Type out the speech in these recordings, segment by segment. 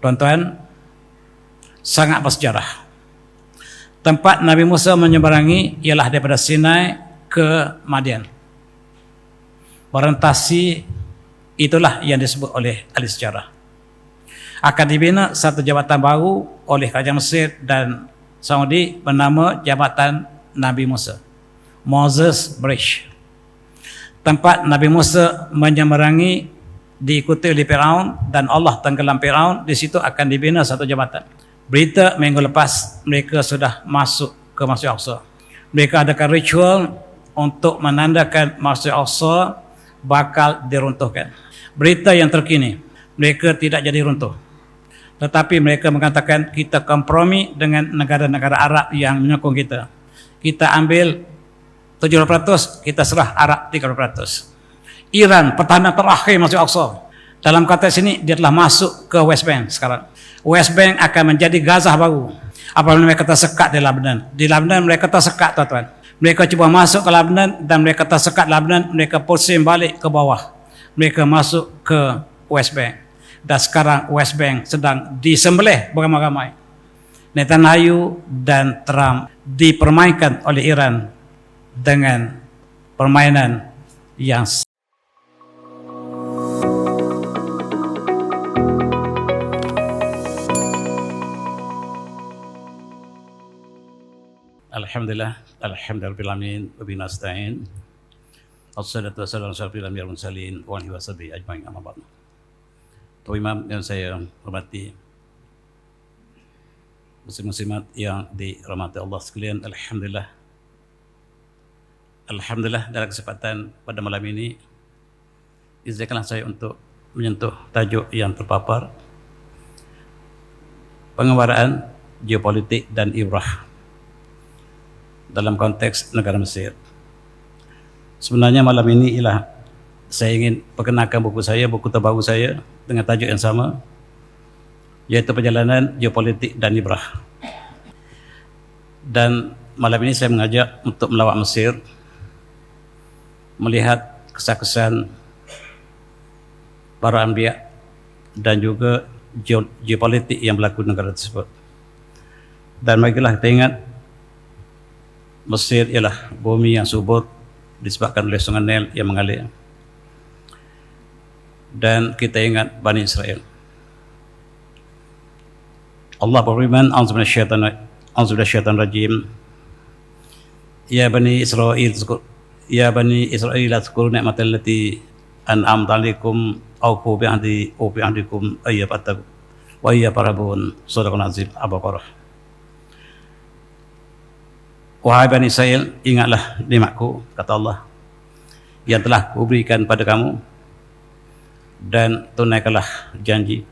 Tuan-tuan, sangat bersejarah. Tempat Nabi Musa menyeberangi ialah daripada Sinai ke Madian. Orientasi itulah yang disebut oleh ahli sejarah. Akan dibina satu jabatan baru oleh Kerajaan Mesir dan Saudi bernama Jabatan Nabi Musa, Moses Bridge. Tempat Nabi Musa menyeberangi diikuti oleh Firaun dan Allah tenggelam Firaun, di situ akan dibina satu jabatan. Berita minggu lepas mereka sudah masuk ke Masjid Al-Aqsa. Mereka adakan ritual untuk menandakan Masjid Al-Aqsa bakal diruntuhkan. Berita yang terkini, mereka tidak jadi runtuh, tetapi mereka mengatakan kita kompromi dengan negara-negara Arab yang menyokong kita. Kita ambil 70%, kita serah Arab 30%. Iran, pertahanan terakhir Masjid Al-Aqsa. Dalam konteks ini, dia telah masuk ke West Bank sekarang. West Bank akan menjadi Gaza baru. Apabila mereka tersekat di Lebanon. Di Lebanon mereka tersekat, tuan-tuan. Mereka cuba masuk ke Lebanon dan mereka tersekat Lebanon, mereka pusing balik ke bawah. Mereka masuk ke West Bank. Dan sekarang West Bank sedang disembelih beramai-ramai. Netanyahu dan Trump dipermainkan oleh Iran dengan permainan yang Alhamdulillah, alhamdulillahirabbil alamin, wa nasta'in. Wassalatu wassalamu ala asyrofil anbiya'i wal mursalin wa alihi washabihi ajmain, amma ba'd. Tuan Imam yang saya hormati, muslim-muslimat yang dirahmati Allah sekalian, alhamdulillah. Alhamdulillah, dalam kesempatan pada malam ini izinkanlah saya untuk menyentuh tajuk yang terpapar, pengembaraan geopolitik dan ibrah dalam konteks negara Mesir. Sebenarnya malam ini ialah saya ingin perkenalkan buku saya, buku terbaru saya dengan tajuk yang sama, iaitu Perjalanan Geopolitik dan Ibrah. Dan malam ini saya mengajak untuk melawat Mesir, melihat kesan-kesan para anbiya dan juga geopolitik yang berlaku di negara tersebut. Dan marilah kita ingat, Mesir ialah bumi yang subur disebabkan oleh sungai Nil yang mengalir. Dan kita ingat Bani Israel. Allah berfirman, A'udzubillahi rajim. Ya Bani Israel, azkuru ni'matal lati an'amtu 'alaikum awfu bi'ahdikum ayyafattaku wa iyyafarhabun. Shadaqal azim. Al-Baqarah. Wahai Bani Israel, ingatlah nikmatku, kata Allah, yang telah kuberikan pada kamu, dan tunaikanlah janji.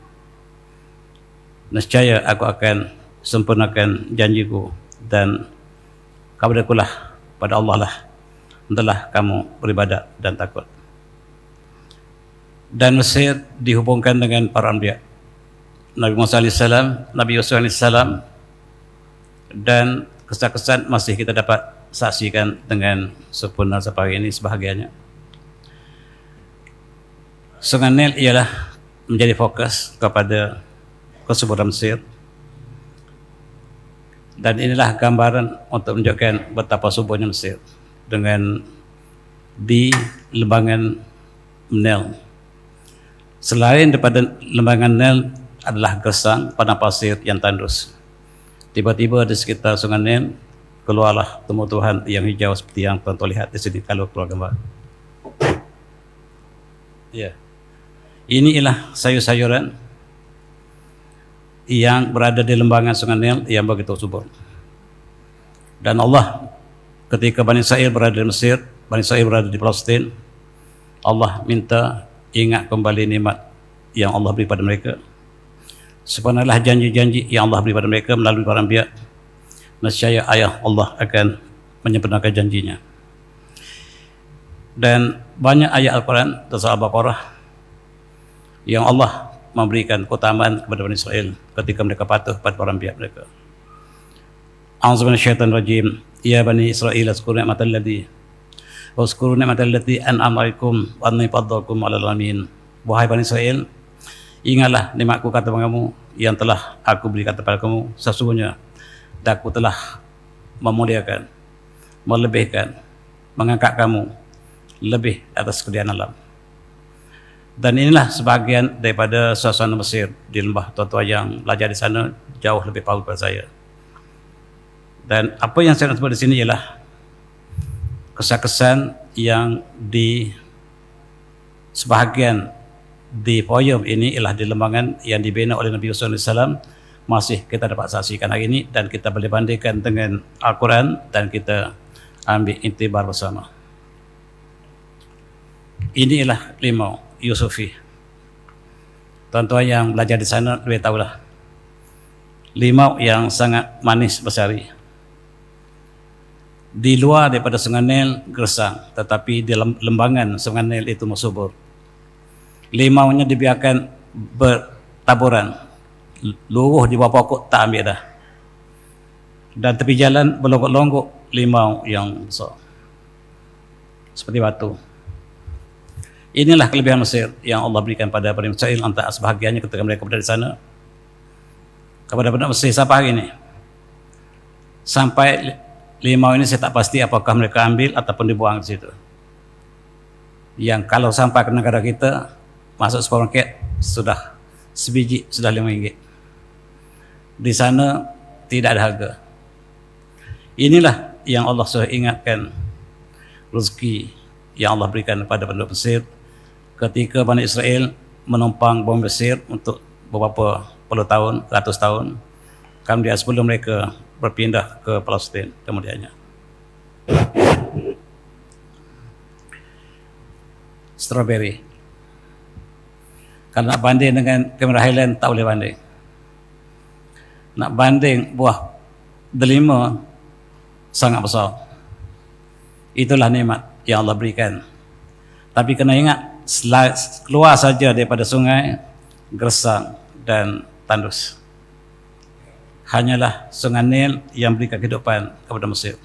Nescaya aku akan sempurnakan janjiku, dan kepadakulah, pada Allah lah hendaklah kamu beribadat dan takut. Dan Mesir dihubungkan dengan para anbiya, Nabi Musa AS, Nabi Yusuf AS, dan kesan-kesan masih kita dapat saksikan dengan sempurna sampai ini sebahagiannya. Sungai Nil ialah menjadi fokus kepada kesuburan Mesir, dan inilah gambaran untuk menunjukkan betapa suburnya Mesir dengan di lembangan Nil. Selain daripada lembangan Nil adalah gersang padang pasir yang tandus. Tiba-tiba di sekitar sungai Nil keluarlah tumbuh-tumbuhan yang hijau seperti yang tuan-tuan lihat di sini kalau keluar gambar. Ya. Ini ialah sayur-sayuran yang berada di lembangan sungai Nil yang begitu subur. Dan Allah, ketika Bani Israel berada di Mesir, Bani Israel berada di Palestin, Allah minta ingat kembali nikmat yang Allah beri pada mereka. Subhanallah, janji-janji yang Allah beri pada mereka melalui para anbiya. Nescaya ayah Allah akan menyempurnakan janjinya. Dan banyak ayat Al-Quran dan surah Al-Baqarah yang Allah memberikan keutamaan kepada Bani Israel ketika mereka patuh pada para anbiya mereka. A'udzubillahi rajim. Ya Bani Israel, azkuru ni'matal lati an'amtu 'alaikum wa anni faddaltukum 'alal 'alamin. Wahai Bani Israel, Ingatlah nikmatku kata kamu yang telah aku berikan kepada kamu. Sesungguhnya aku telah memuliakan, melebihkan, mengangkat kamu lebih atas kedian alam. Dan inilah sebahagian daripada suasana Mesir di lembah. Tuan-tuan yang belajar di sana jauh lebih tahu daripada saya. Dan apa yang saya nak sebut di sini ialah kesan-kesan yang di sebahagian di poem ini ialah di lembangan yang dibina oleh Nabi Yusuf AS, masih kita dapat saksikan hari ini, dan kita boleh bandingkan dengan Al-Quran dan kita ambil intibar bersama. Ini ialah limau Yusufi. Tuan-tuan yang belajar di sana lebih tahulah. Limau yang sangat manis bersari. Di luar daripada Sungai Nil gersang, tetapi di lembangan Sungai Nil itu subur. Limaunya dibiarkan bertaburan, luruh di bawah pokok tak ambil dah. Dan tepi jalan berlonggok-longgok limau yang besar seperti batu. Inilah kelebihan Mesir yang Allah berikan pada Bani Israil, antara sebahagiannya ketika mereka berada di sana. Kepada Bani Mesir sampai hari ini, sampai limau ini saya tak pasti apakah mereka ambil ataupun dibuang di situ. Yang kalau sampai ke negara kita, masuk supermarket sudah sebiji sudah RM5. Di sana tidak ada harga. Inilah yang Allah sudah ingatkan rezeki yang Allah berikan kepada penduduk Mesir ketika Bani Israel menumpang bumi Mesir untuk beberapa puluh tahun, ratus tahun, kemudian sebelum mereka berpindah ke Palestin kemudiannya. Strawberry, kalau nak banding dengan Cameron Highland tak boleh banding. Nak banding buah delima sangat besar. Itulah nikmat yang Allah berikan. Tapi kena ingat, keluar saja daripada sungai gersang dan tandus. Hanyalah Sungai Nil yang berikan kehidupan kepada Mesir.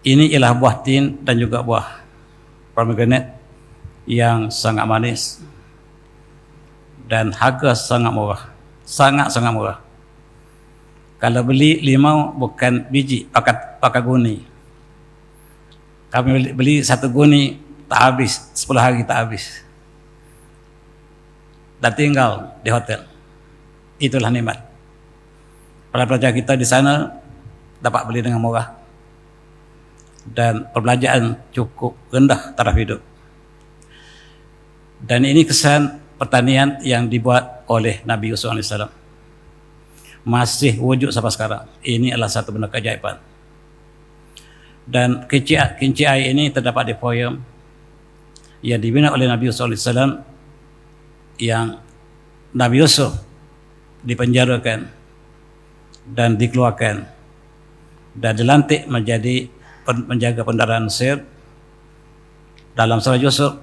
Ini ialah buah tin dan juga buah pomegranate yang sangat manis dan harga sangat murah, sangat-sangat murah. Kalau beli limau bukan biji, pakai guni. Kami beli satu guni tak habis, 10 hari tak habis. Dan tinggal di hotel. Itulah nikmat. Para pelajar kita di sana dapat beli dengan murah. Dan perbelanjaan cukup rendah taraf hidup. Dan ini kesan pertanian yang dibuat oleh Nabi Yusuf AS. Masih wujud sampai sekarang. Ini adalah satu benda keajaiban. Dan kinci air ini terdapat di poem yang dibina oleh Nabi Yusuf AS, yang Nabi Yusuf dipenjarakan dan dikeluarkan dan dilantik menjadi menjaga pendaraan Mesir. Dalam surah Yusuf,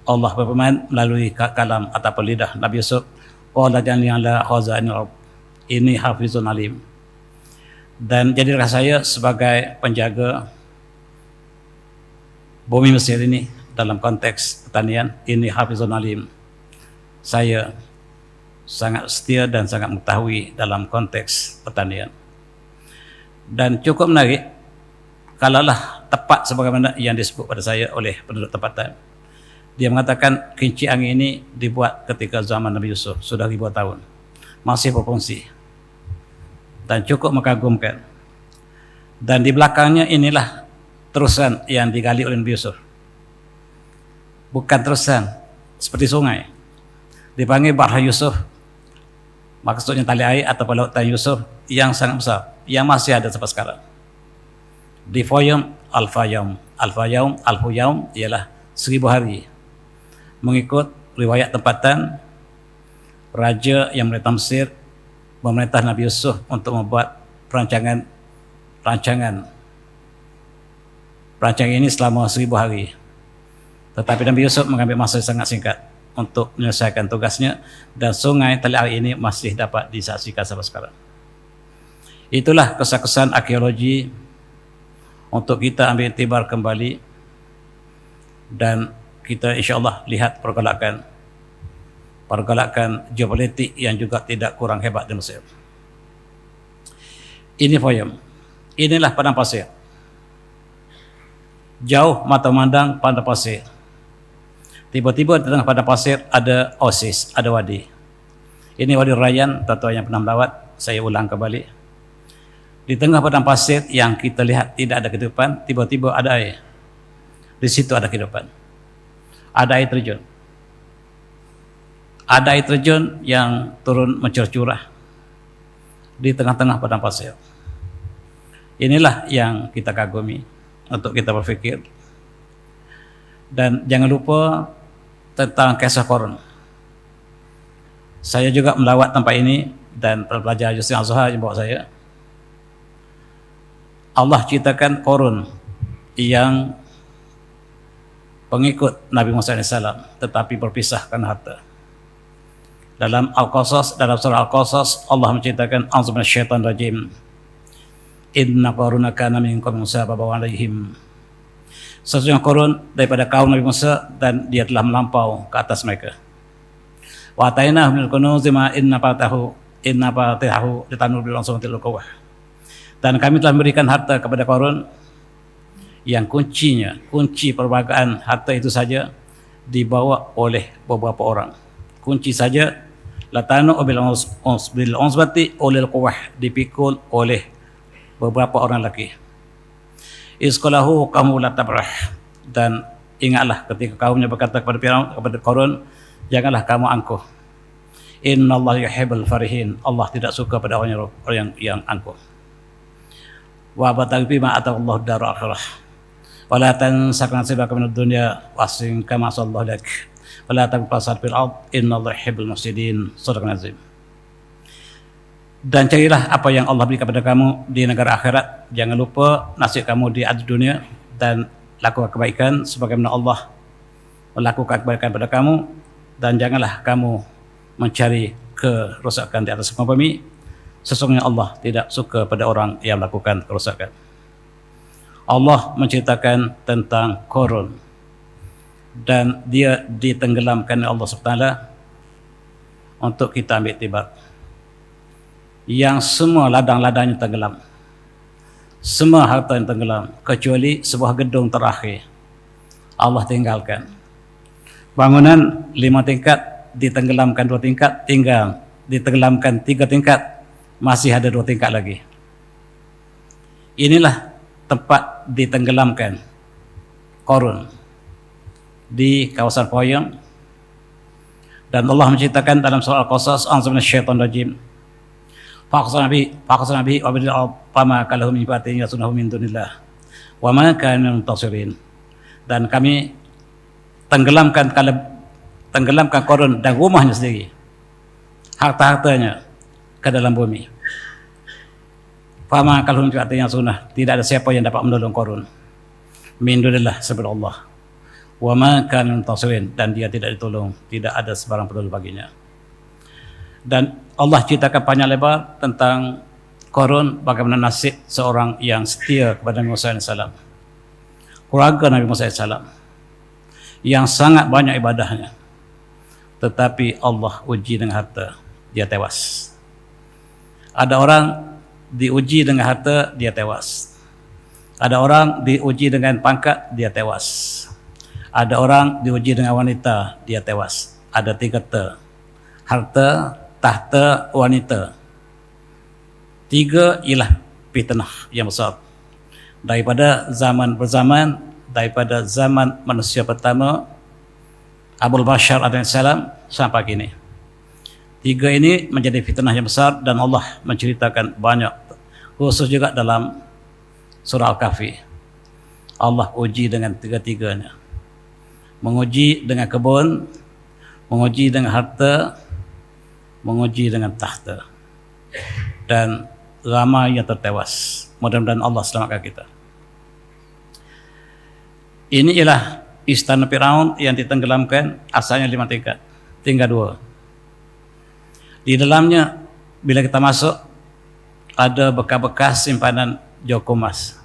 Allah berfirman melalui kalam atau lidah Nabi Yusuf, qala janni ala khazainil ardh inni hafizun alim. Dan jadilah saya sebagai penjaga bumi Mesir ini dalam konteks pertanian. Ini hafizun alim, saya sangat setia dan sangat mengetahui dalam konteks pertanian. Dan cukup menarik, kalaulah tepat sebagaimana yang disebut pada saya oleh penduduk tempatan. Dia mengatakan kinci angin ini dibuat ketika zaman Nabi Yusuf, sudah ribuan tahun, masih berfungsi dan cukup mengagumkan. Dan di belakangnya inilah terusan yang digali oleh Nabi Yusuf. Bukan terusan seperti sungai, dipanggil Bahar Yusuf, maksudnya tali air atau lautan Yusuf yang sangat besar, yang masih ada sampai sekarang. Di poem Alfa Yaum, Alfu Yaum ialah 1000 hari. Mengikut riwayat tempatan, raja yang memerintah Mesir memerintah Nabi Yusuf untuk membuat perancangan ini selama 1000 hari. Tetapi Nabi Yusuf mengambil masa sangat singkat untuk menyelesaikan tugasnya, dan sungai tali air ini masih dapat disaksikan sampai sekarang. Itulah kesan-kesan arkeologi untuk kita ambil iktibar kembali, dan kita insyaAllah lihat pergolakan pergolakan geopolitik yang juga tidak kurang hebat di Mesir. Ini Fayum. Inilah padang pasir. Jauh mata memandang padang pasir. Tiba-tiba di tengah padang pasir ada oasis, ada wadi. Ini Wadi Rayyan, tuan-tuan yang pernah melawat, saya ulang kembali. Di tengah padang pasir yang kita lihat tidak ada kehidupan, tiba-tiba ada air. Di situ ada kehidupan. Ada air terjun. Ada air terjun yang turun mencurah-curah di tengah-tengah padang pasir. Inilah yang kita kagumi untuk kita berfikir. Dan jangan lupa tentang kisah Qarun. Saya juga melawat tempat ini dan pelajar Yusuf Azhar yang bawa saya. Allah ceritakan Qarun yang pengikut Nabi Musa AS tetapi berpisah karena harta. Dalam Al-Qasas, dalam surah Al-Qasas, Allah menceritakan a'udzu minasyaitonir rajim. Inna Qaruna kana min qaumi Musa fabawa alaihim. Sesungguhnya Qarun daripada kaum Nabi Musa dan dia telah melampau ke atas mereka. Wa atainahu minal kunuzi ma inna fatahu litanur bil ansamatil qawah. Dan kami telah memberikan harta kepada Qarun yang kuncinya, kunci perbagaan harta itu saja dibawa oleh beberapa orang. Kunci saja latanu bil ansbati olil qawah, dipikul oleh beberapa orang lelaki. Isqalahu kamu la tabrah, dan ingatlah ketika kaumnya berkata kepada Firaun, kepada Qarun, janganlah kamu angkuh. Innallaha yuhibbul farihin, Allah tidak suka pada orang yang angkuh. Wa bataghi ma ataqallahu darul akhirah wa la tansa nasibaka minad dunya wasin kama sallallahu lak wa la tabqasat fil ard innallaha yuhibbul mufsidin. Shadaqal azim. Dan carilah apa yang Allah beri kepada kamu di negara akhirat. Jangan lupa nasib kamu di dunia dan lakukan kebaikan sebagaimana Allah melakukan kebaikan pada kamu, dan janganlah kamu mencari kerosakan di atas muka bumi. Sesungguhnya Allah tidak suka pada orang yang melakukan kerosakan. Allah menceritakan tentang Qarun dan dia ditenggelamkan oleh Allah SWT untuk kita ambil tibar. Yang semua ladang-ladangnya tenggelam, semua harta yang tenggelam, kecuali sebuah gedung terakhir Allah tinggalkan. Bangunan 5 tingkat ditenggelamkan 2 tingkat, tinggal ditenggelamkan 3 tingkat, masih ada 2 tingkat lagi. Inilah tempat ditenggelamkan Qarun di kawasan Fayum. Dan Allah menceritakan dalam surah Al-Qasas, a'udzu minasyaitonir rajim. Faqasana bihi wa bil fama kalahu min fatin yasunahu min dunillah wa ma kana min muntasirin. Dan kami tenggelamkan Qarun dan rumahnya sendiri, harta-hartanya ke dalam bumi. Fama kalahu min fatin yasunah, tidak ada siapa yang dapat menolong Qarun min dunillah sebelum Allah. Wa ma kana min muntasirin, dan dia tidak ditolong, tidak ada sebarang penolong baginya. Dan Allah ceritakan panjang lebar tentang Qarun, bagaimana nasib seorang yang setia kepada Nabi Musa AS, keluarga Nabi Musa AS, yang sangat banyak ibadahnya, tetapi Allah uji dengan harta, dia tewas. Ada orang diuji dengan harta, dia tewas. Ada orang diuji dengan pangkat, dia tewas. Ada orang diuji dengan wanita, dia tewas. Ada 3 ter: harta, tahta, wanita. 3 ialah fitnah yang besar. Daripada zaman berzaman, daripada zaman manusia pertama Abul Bashar AS sampai kini. 3 ini menjadi fitnah yang besar, dan Allah menceritakan banyak, khusus juga dalam surah Al-Kahfi. Allah uji dengan 3-tiganya. Menguji dengan kebun, menguji dengan harta, menguji dengan tahta, dan ramai yang tertewas. Mudah-mudahan Allah selamatkan kita. Ini ialah istana Firaun yang ditenggelamkan, asalnya 5 tingkat, tinggal 2. Di dalamnya bila kita masuk ada bekas-bekas simpanan joko emas.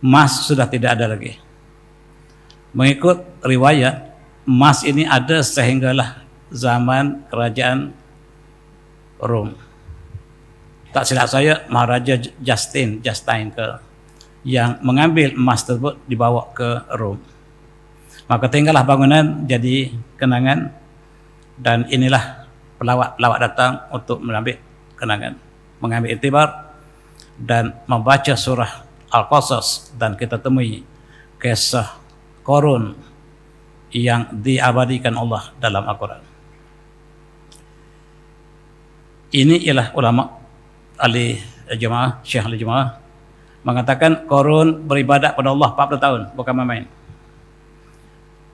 Emas sudah tidak ada lagi. Mengikut riwayat, emas ini ada sehinggalah zaman kerajaan Rom. Tak silap saya, Maharaja Justine ke yang mengambil emas tersebut dibawa ke Rom. Maka tinggallah bangunan jadi kenangan, dan inilah pelawak-pelawak datang untuk mengambil kenangan, mengambil iktibar dan membaca surah Al-Qasas, dan kita temui kisah Qarun yang diabadikan Allah dalam Al-Quran. Ini ialah ulama ahli jemaah, syekh ahli jemaah mengatakan Qarun beribadat pada Allah 40 tahun, bukan main-main.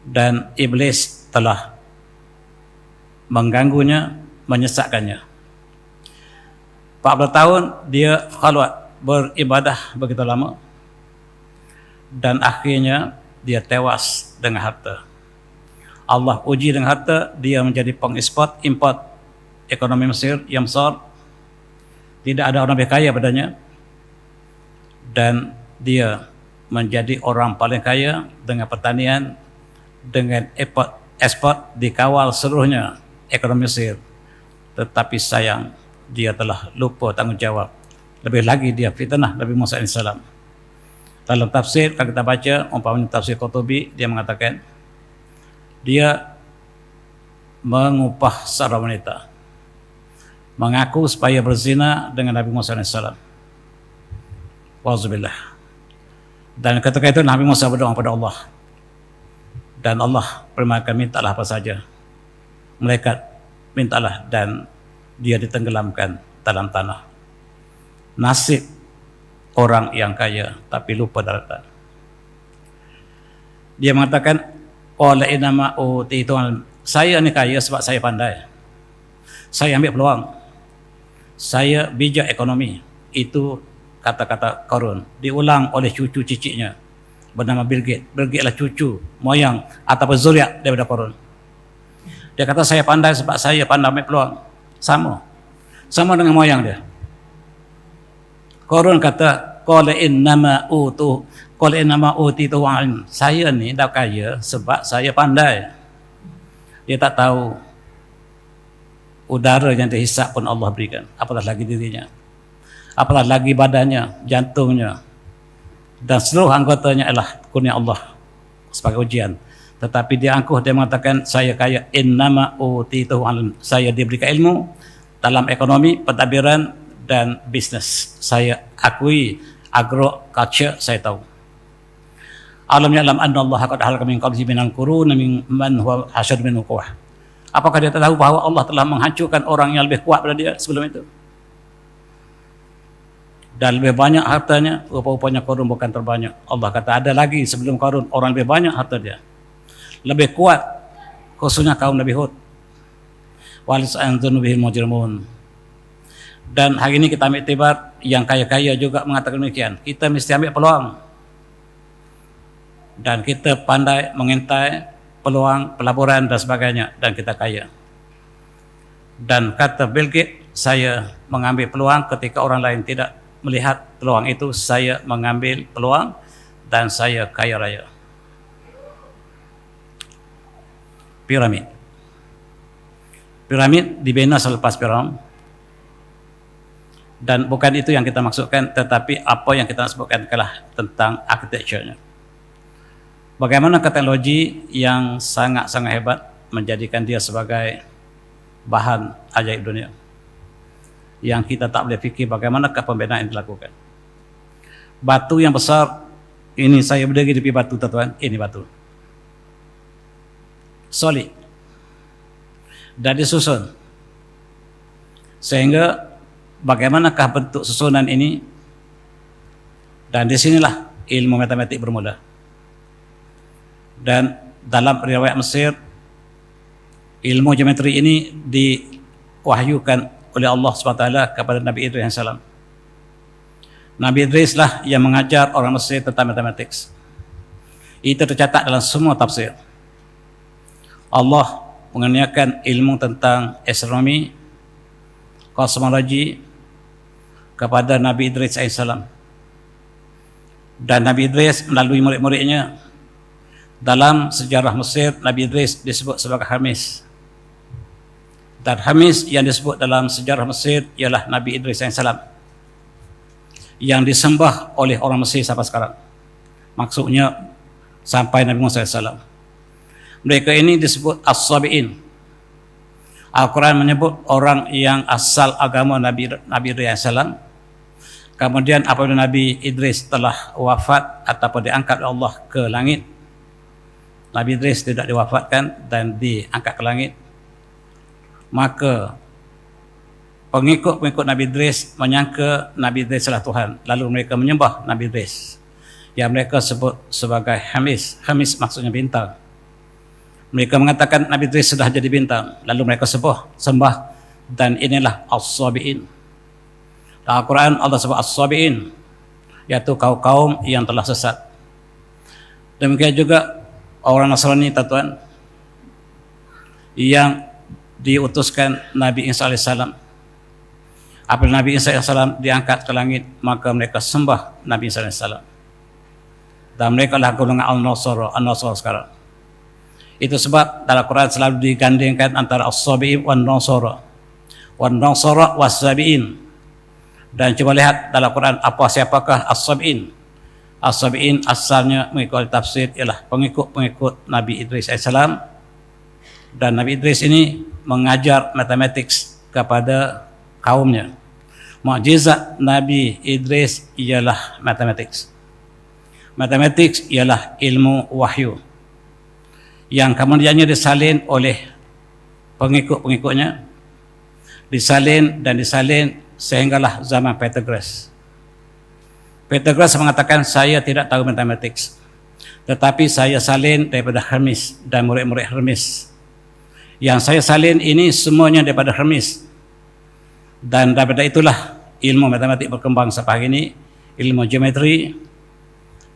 Dan iblis telah mengganggunya, menyesatkannya. 40 tahun dia khalwat beribadah begitu lama, dan akhirnya dia tewas dengan harta. Allah uji dengan harta, dia menjadi pengekspor import ekonomi Mesir yang besar. Tidak ada orang lebih kaya padanya, dan dia menjadi orang paling kaya dengan pertanian, dengan ekspor dikawal seluruhnya ekonomi Mesir. Tetapi sayang, dia telah lupa tanggungjawab. Lebih lagi dia fitnah Nabi Musa AS. Dalam tafsir, kalau kita baca umpamanya tafsir Qurtubi, dia mengatakan dia mengupah seorang wanita, mengaku supaya berzina dengan Nabi Musa AS. Wa'udzubillah. Dan ketika itu Nabi Musa berdoa kepada Allah, dan Allah perintahkan, mintalah apa saja. Malaikat mintalah, dan dia ditenggelamkan dalam tanah. Nasib orang yang kaya tapi lupa daratan. Dia mengatakan, qala innama utitu, saya ni kaya sebab saya pandai, saya ambil peluang, saya bijak ekonomi. Itu kata-kata Qarun, diulang oleh cucu cicitnya bernama Bill Gates. Bill Gates adalah cucu moyang ataupun zuriat daripada Qarun. Dia kata saya pandai sebab saya pandai ambil peluang. Sama dengan moyang dia. Qarun kata qala innama utitu ilm, saya ni dah kaya sebab saya pandai. Dia tak tahu udara yang dihisap pun Allah berikan, apatah lagi dirinya, apatah lagi badannya, jantungnya, dan seluruh anggotanya adalah kurnia Allah sebagai ujian. Tetapi dia angkuh, dia mengatakan saya kaya, innama utitu ilm, saya diberikan ilmu dalam ekonomi, pentadbiran dan bisnes. Saya akui agriculture, saya tahu. Alam ya'lam anna Allah qad halaka min qablihi minal qurun man huwa hasyad minhu quwwah. Apakah dia tahu bahawa Allah telah menghancurkan orang yang lebih kuat pada dia sebelum itu? Dan lebih banyak hartanya, rupa-rupanya Qarun bukan terbanyak. Allah kata ada lagi sebelum Qarun orang lebih banyak harta dia, lebih kuat, khususnya kaum Nabi Hud. Walis anzunu bihil mujrimun. Dan hari ini kita ambil iktibar, yang kaya-kaya juga mengatakan demikian. Kita mesti ambil peluang, dan kita pandai mengintai peluang pelaburan dan sebagainya, dan kita kaya. Dan kata Bill Gates, saya mengambil peluang ketika orang lain tidak melihat peluang itu. Saya mengambil peluang dan saya kaya raya. Piramid dibina selepas Firaun, dan bukan itu yang kita maksudkan, tetapi apa yang kita sebutkan adalah tentang arsitekturnya. Bagaimana teknologi yang sangat-sangat hebat menjadikan dia sebagai bahan ajaib dunia, yang kita tak boleh fikir bagaimanakah pembinaan yang dilakukan. Batu yang besar ini, saya berdiri di tepi batu, tuan-tuan, ini batu solid dan disusun, sehingga bagaimanakah bentuk susunan ini, dan disinilah ilmu matematik bermula. Dan dalam riwayat Mesir, ilmu geometri ini diwahyukan oleh Allah SWT kepada Nabi Idris AS. Nabi Idris lah yang mengajar orang Mesir tentang matematik. Itu tercatat dalam semua tafsir. Allah menganiakan ilmu tentang astronomi, kosmologi kepada Nabi Idris AS. Dan Nabi Idris melalui murid-muridnya, dalam sejarah Mesir Nabi Idris disebut sebagai Hermes. Dan Hamis yang disebut dalam sejarah Mesir ialah Nabi Idris AS yang disembah oleh orang Mesir sampai sekarang. Maksudnya sampai Nabi Musa AS. Mereka ini disebut As-Sabi'in. Al-Quran menyebut orang yang asal agama Nabi Idris AS. Kemudian apabila Nabi Idris telah wafat ataupun diangkat oleh Allah ke langit, Nabi Idris tidak diwafatkan dan diangkat ke langit, maka pengikut-pengikut Nabi Idris menyangka Nabi Idris adalah Tuhan, lalu mereka menyembah Nabi Idris yang mereka sebut sebagai Hamis. Hamis maksudnya bintang. Mereka mengatakan Nabi Idris sudah jadi bintang, lalu mereka sembah, dan inilah As-Sabi'in. Dalam Al-Quran Allah sebut As-Sabi'in, iaitu kaum-kaum yang telah sesat. Demikian juga orang Nasrani, tuan, yang diutuskan Nabi Isa AS. Apabila Nabi Isa AS diangkat ke langit, maka mereka sembah Nabi Isa AS. Dan mereka adalah golongan Al-Nasara sekarang. Itu sebab dalam Quran selalu digandingkan antara As-Sabi'in wan Nasara, was-Sabi'in. Dan coba lihat dalam Quran siapakah As-Sabi'in. As-Sabi'in asalnya mengikut tafsir ialah pengikut Nabi Idris AS. Dan Nabi Idris ini mengajar matematik kepada kaumnya. Mukjizat Nabi Idris ialah matematik. Matematik ialah ilmu wahyu yang kemudiannya disalin oleh pengikut-pengikutnya, disalin sehinggalah zaman Pythagoras. Pythagoras mengatakan, saya tidak tahu matematik, tetapi saya salin daripada Hermes dan murid-murid Hermes. Yang saya salin ini semuanya daripada Hermes, dan daripada itulah ilmu matematik berkembang sampai hari ini, ilmu geometri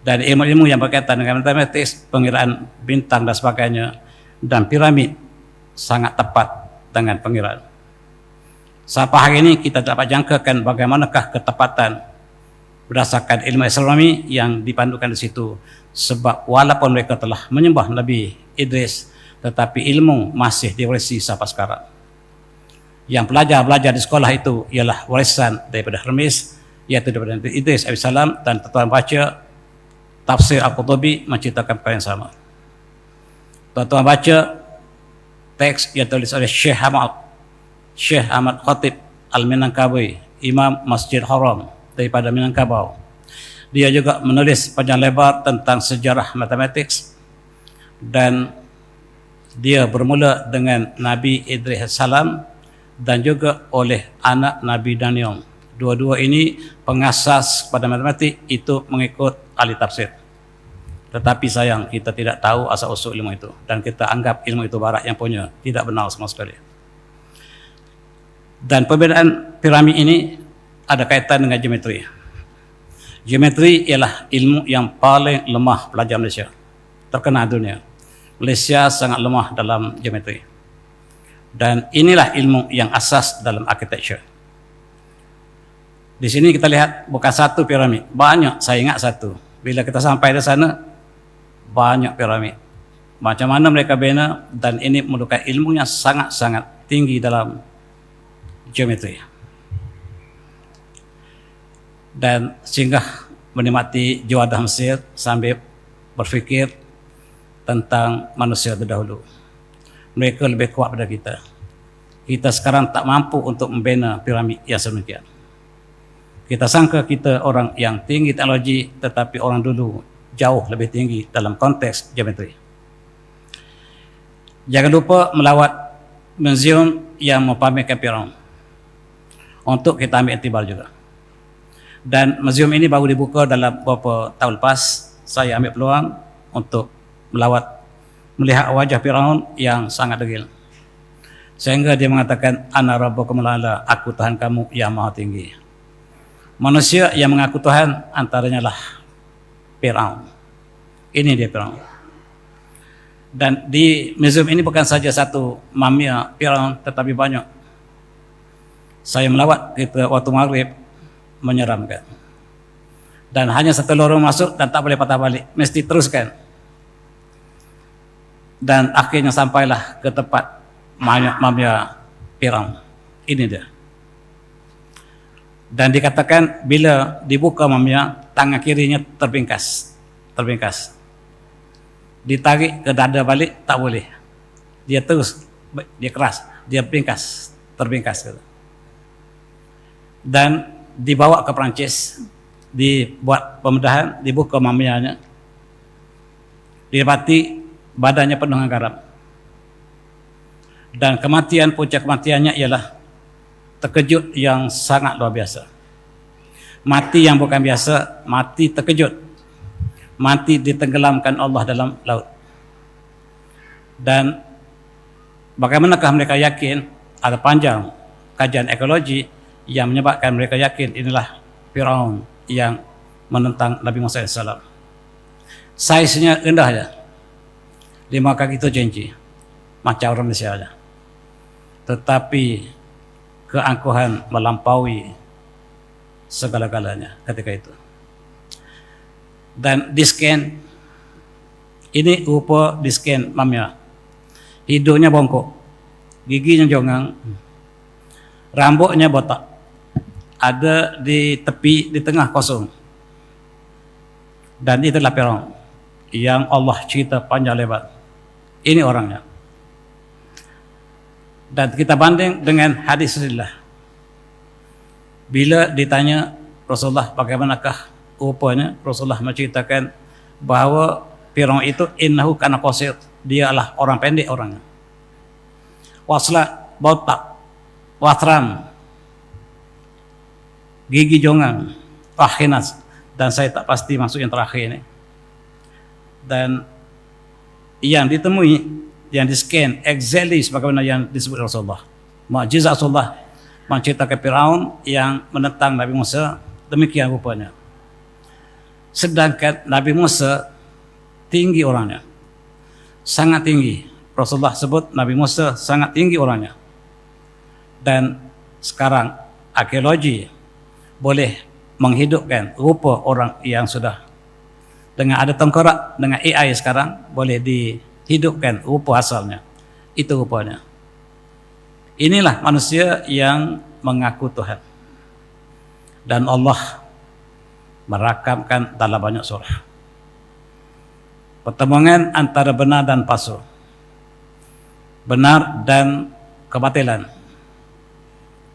dan ilmu-ilmu yang berkaitan dengan matematik, pengiraan bintang dan sebagainya, dan piramid sangat tepat dengan pengiraan. Sampai hari ini kita dapat jangkakan bagaimanakah ketepatan berdasarkan ilmu astronomi yang dipandukan di situ. Sebab walaupun mereka telah menyembah Nabi Idris, tetapi ilmu masih diwarisi sampai sekarang. Yang belajar di sekolah itu ialah warisan daripada Hermes, iaitu daripada Nabi Idris AS, dan tuan baca tafsir Al-Qurtubi menceritakan perkara yang sama. Tuan baca teks yang tulis oleh Syekh Ahmad Khatib Al-Minangkawi, Imam Masjid Haram daripada Minangkabau. Dia juga menulis panjang lebar tentang sejarah matematik, dan dia bermula dengan Nabi Idris AS dan juga oleh anak Nabi Daniel. Dua-dua ini pengasas pada matematik itu mengikut ahli tafsir. Tetapi sayang, kita tidak tahu asal-usul ilmu itu, dan kita anggap ilmu itu barat yang punya, tidak benar sama sekali. Dan perbezaan piramid ini ada kaitan dengan geometri. Geometri ialah ilmu yang paling lemah pelajar Malaysia, terkenal dunia. Malaysia sangat lemah dalam geometri. Dan inilah ilmu yang asas dalam architecture. Di sini kita lihat bukan satu piramid, banyak. Saya ingat satu. Bila kita sampai di sana, banyak piramid. Macam mana mereka bina, dan ini memerlukan ilmu yang sangat-sangat tinggi dalam geometri. Dan singgah menikmati juadah Mesir sambil berfikir tentang manusia terdahulu. Mereka lebih kuat daripada kita. Kita sekarang tak mampu untuk membina piramid yang sedemikian. Kita sangka kita orang yang tinggi teknologi, tetapi orang dulu jauh lebih tinggi dalam konteks geometri. Jangan lupa melawat museum yang mempamerkan Firaun, untuk kita ambil iktibar juga. Dan museum ini baru dibuka dalam beberapa tahun lepas. Saya ambil peluang untuk melawat, melihat wajah Firaun yang sangat degil, sehingga dia mengatakan, ana rabbukumul a'la, aku Tuhan kamu yang maha tinggi. Manusia yang mengaku Tuhan antaranya lah Firaun. Ini dia Firaun. Dan di museum ini bukan saja satu mamia Firaun, tetapi banyak. Saya melawat kita waktu maghrib, menyeramkan. Dan hanya satu lorong masuk dan tak boleh patah balik, mesti teruskan. Dan akhirnya sampailah ke tempat mamia Firaun. Ini dia. Dan dikatakan bila dibuka mamia, tangan kirinya terbingkas. Ditarik ke dada balik, tak boleh. Dia terus, dia keras, dia terbingkas. Dan dibawa ke Perancis, dibuat pembedahan, dibuka mamianya, didapati badannya penuh dengan garam. Dan puncak kematiannya ialah terkejut yang sangat luar biasa. Mati yang bukan biasa, mati terkejut. Mati ditenggelamkan Allah dalam laut. Dan bagaimanakah mereka yakin? Ada panjang kajian ekologi yang menyebabkan mereka yakin inilah Firaun yang menentang Nabi Musa AS. Saiznya rendah saja, 5 kaki itu janji, macam orang Malaysia saja. Tetapi keangkuhan melampaui segala-galanya ketika itu. Dan di-scan, ini rupa di-scan mamia. Hidungnya bongkok, giginya jongang, rambutnya botak, ada di tepi, di tengah kosong. Dan itulah Firaun yang Allah cerita panjang lebar. Ini orangnya. Dan kita banding dengan hadis Rasulullah. Bila ditanya Rasulullah bagaimanakah rupanya, Rasulullah menceritakan bahawa Firaun itu innahu kana qasir, dia adalah orang pendek orangnya. Wasla botak, wathram, gigi jongang, akhinas, dan saya tak pasti maksud yang terakhir ini. Dan yang ditemui, yang di-scan exactly sebagaimana yang disebut Rasulullah. Mukjizat Rasulullah menceritakan Firaun yang menentang Nabi Musa, demikian rupanya. Sedangkan Nabi Musa tinggi orangnya, sangat tinggi. Rasulullah sebut Nabi Musa sangat tinggi orangnya. Dan sekarang arkeologi boleh menghidupkan rupa orang yang sudah dengan ada tengkorak, dengan AI sekarang boleh dihidupkan rupa asalnya. Itu rupanya. Inilah manusia yang mengaku Tuhan. Dan Allah merakamkan dalam banyak surah. Pertemuan antara benar dan palsu, benar dan kebatilan,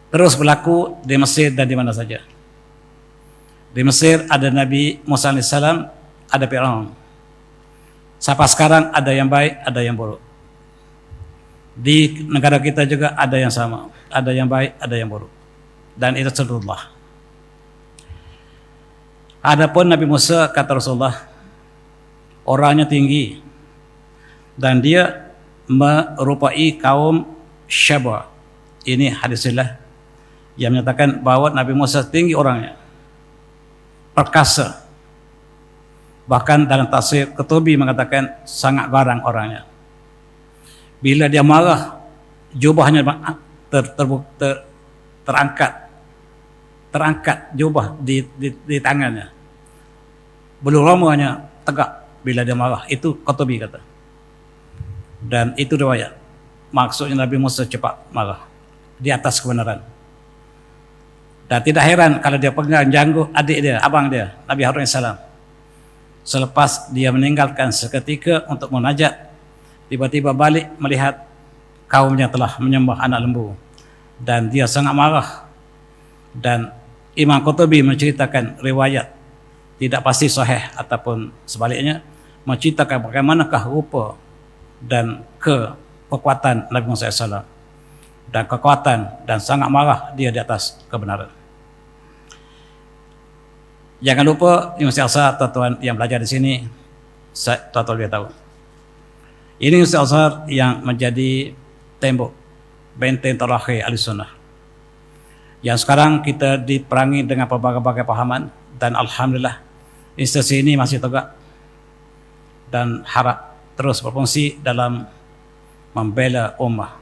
terus berlaku di Mesir dan di mana saja. Di Mesir ada Nabi Musa AS, ada Firaun. Sampai sekarang ada yang baik, ada yang buruk. Di negara kita juga ada yang sama, ada yang baik, ada yang buruk. Dan itu sunnatullah. Adapun Nabi Musa, kata Rasulullah, orangnya tinggi dan dia merupai kaum Syaba. Ini hadislah yang menyatakan bahawa Nabi Musa tinggi orangnya, perkasa. Bahkan dalam tafsir Ketubi mengatakan sangat garang orangnya. Bila dia marah, jubahnya terangkat jubah di tangannya. Bulu ramanya tegak bila dia marah. Itu Ketubi kata. Dan itu riwayat. Maksudnya Nabi Musa cepat marah di atas kebenaran. Dan tidak heran kalau dia pegang janggut adik dia, abang dia, Nabi Harun AS. Selepas dia meninggalkan seketika untuk munajat, tiba-tiba balik melihat kaumnya telah menyembah anak lembu. Dan dia sangat marah. Dan Imam Qurtubi menceritakan riwayat, tidak pasti sahih ataupun sebaliknya, menceritakan bagaimanakah rupa dan kekuatan Nabi Musa AS. Dan kekuatan dan sangat marah dia di atas kebenaran. Jangan lupa Universitas Al-Azhar, tuan-tuan yang belajar di sini, tuan-tuan dia tahu. Ini Universitas Al-Azhar yang menjadi tembok benteng terakhir Ahlussunnah. Yang sekarang kita diperangi dengan pelbagai-bagai pahaman, dan alhamdulillah institusi ini masih tegak dan harap terus berfungsi dalam membela ummah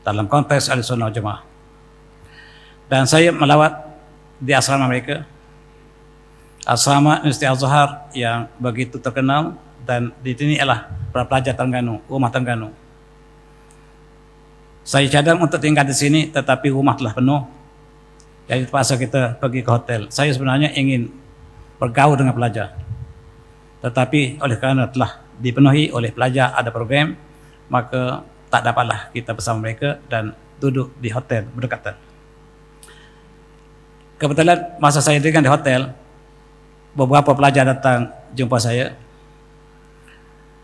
dalam konteks Ahlussunnah wal Jamaah. Dan saya melawat di asrama mereka, asrama Universitas Al-Azhar yang begitu terkenal, dan di sini ialah para pelajar Terengganu, rumah Terengganu. Saya cadang untuk tinggal di sini, tetapi rumah telah penuh. Jadi terpaksa kita pergi ke hotel. Saya sebenarnya ingin bergaul dengan pelajar, tetapi oleh kerana telah dipenuhi oleh pelajar ada program, maka tak dapatlah kita bersama mereka dan duduk di hotel berdekatan. Kebetulan masa saya dengan di hotel, beberapa pelajar datang jumpa saya.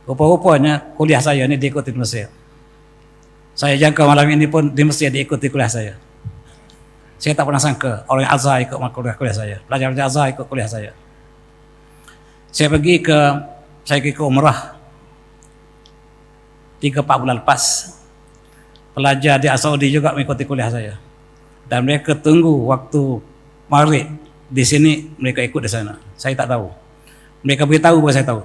Rupa-rupanya kuliah saya ni diikuti di Mesir. Saya jangka malam ini pun di Mesir diikuti kuliah saya. Saya tak pernah sangka orang Azhar ikut kuliah saya, pelajar-pelajar Azhar ikut kuliah saya. Saya pergi ke umrah 3-4 bulan lepas. Pelajar di Saudi juga mengikuti kuliah saya. Dan mereka tunggu waktu maghrib di sini, mereka ikut di sana. Saya tak tahu. Mereka beritahu baru saya tahu.